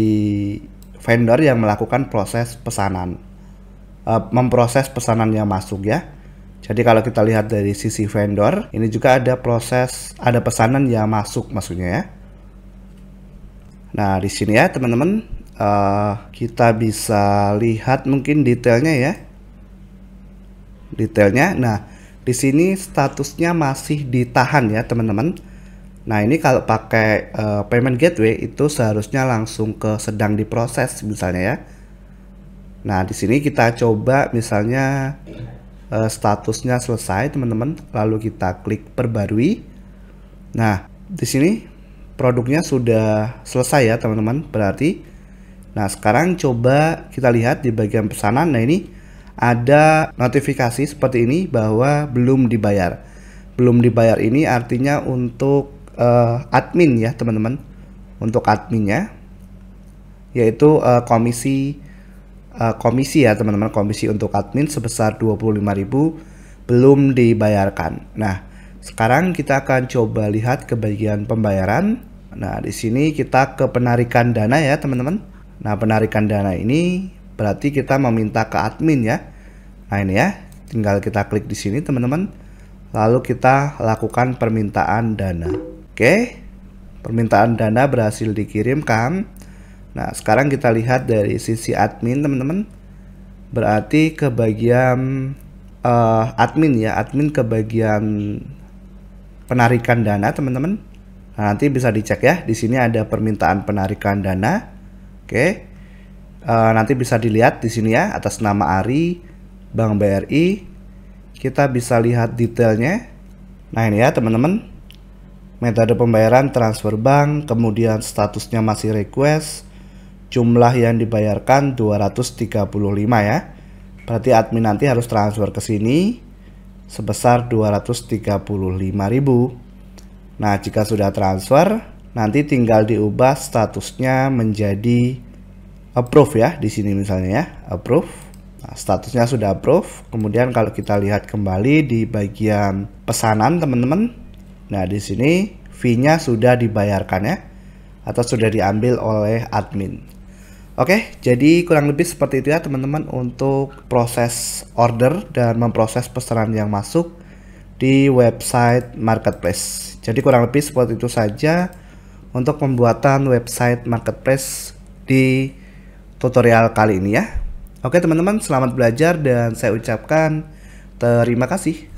[SPEAKER 1] vendor yang melakukan proses pesanan, memproses pesanan yang masuk ya. Jadi kalau kita lihat dari sisi vendor, ini juga ada proses, ada pesanan yang masuk maksudnya ya. Nah di sini ya teman-teman, kita bisa lihat mungkin detailnya ya, detailnya. Nah di sini statusnya masih ditahan ya teman-teman. Nah ini kalau pakai payment gateway itu seharusnya langsung ke sedang diproses misalnya ya. Nah di sini kita coba misalnya statusnya selesai teman-teman, lalu kita klik perbarui. Nah di sini produknya sudah selesai ya teman-teman, berarti. Nah sekarang coba kita lihat di bagian pesanan. Nah ini ada notifikasi seperti ini bahwa belum dibayar. Belum dibayar ini artinya untuk admin ya teman-teman, untuk adminnya, yaitu komisi ya teman-teman, komisi untuk admin sebesar 25.000 belum dibayarkan. Nah sekarang kita akan coba lihat ke bagian pembayaran. Nah di sini kita ke penarikan dana ya teman-teman. Nah penarikan dana ini berarti kita meminta ke admin ya. Nah ini ya, tinggal kita klik di sini teman-teman, lalu kita lakukan permintaan dana. Oke, permintaan dana berhasil dikirimkan. Nah sekarang kita lihat dari sisi admin teman-teman, berarti ke bagian admin ya, admin ke bagian penarikan dana teman-teman. Nah, nanti bisa dicek ya, di sini ada permintaan penarikan dana. Oke, nanti bisa dilihat di sini ya, atas nama Ari, Bank BRI. Kita bisa lihat detailnya. Nah ini ya teman-teman, metode pembayaran transfer bank, kemudian statusnya masih request, jumlah yang dibayarkan 235 ya. Berarti admin nanti harus transfer ke sini sebesar 235.000. Nah, jika sudah transfer, nanti tinggal diubah statusnya menjadi approve ya, di sini misalnya ya, approve. Nah, statusnya sudah approve. Kemudian kalau kita lihat kembali di bagian pesanan teman-teman, nah di sini fee-nya sudah dibayarkan ya, atau sudah diambil oleh admin. Oke, jadi kurang lebih seperti itu ya teman-teman untuk proses order dan memproses pesanan yang masuk di website marketplace. Jadi kurang lebih seperti itu saja untuk pembuatan website marketplace di tutorial kali ini ya. Oke teman-teman, selamat belajar dan saya ucapkan terima kasih.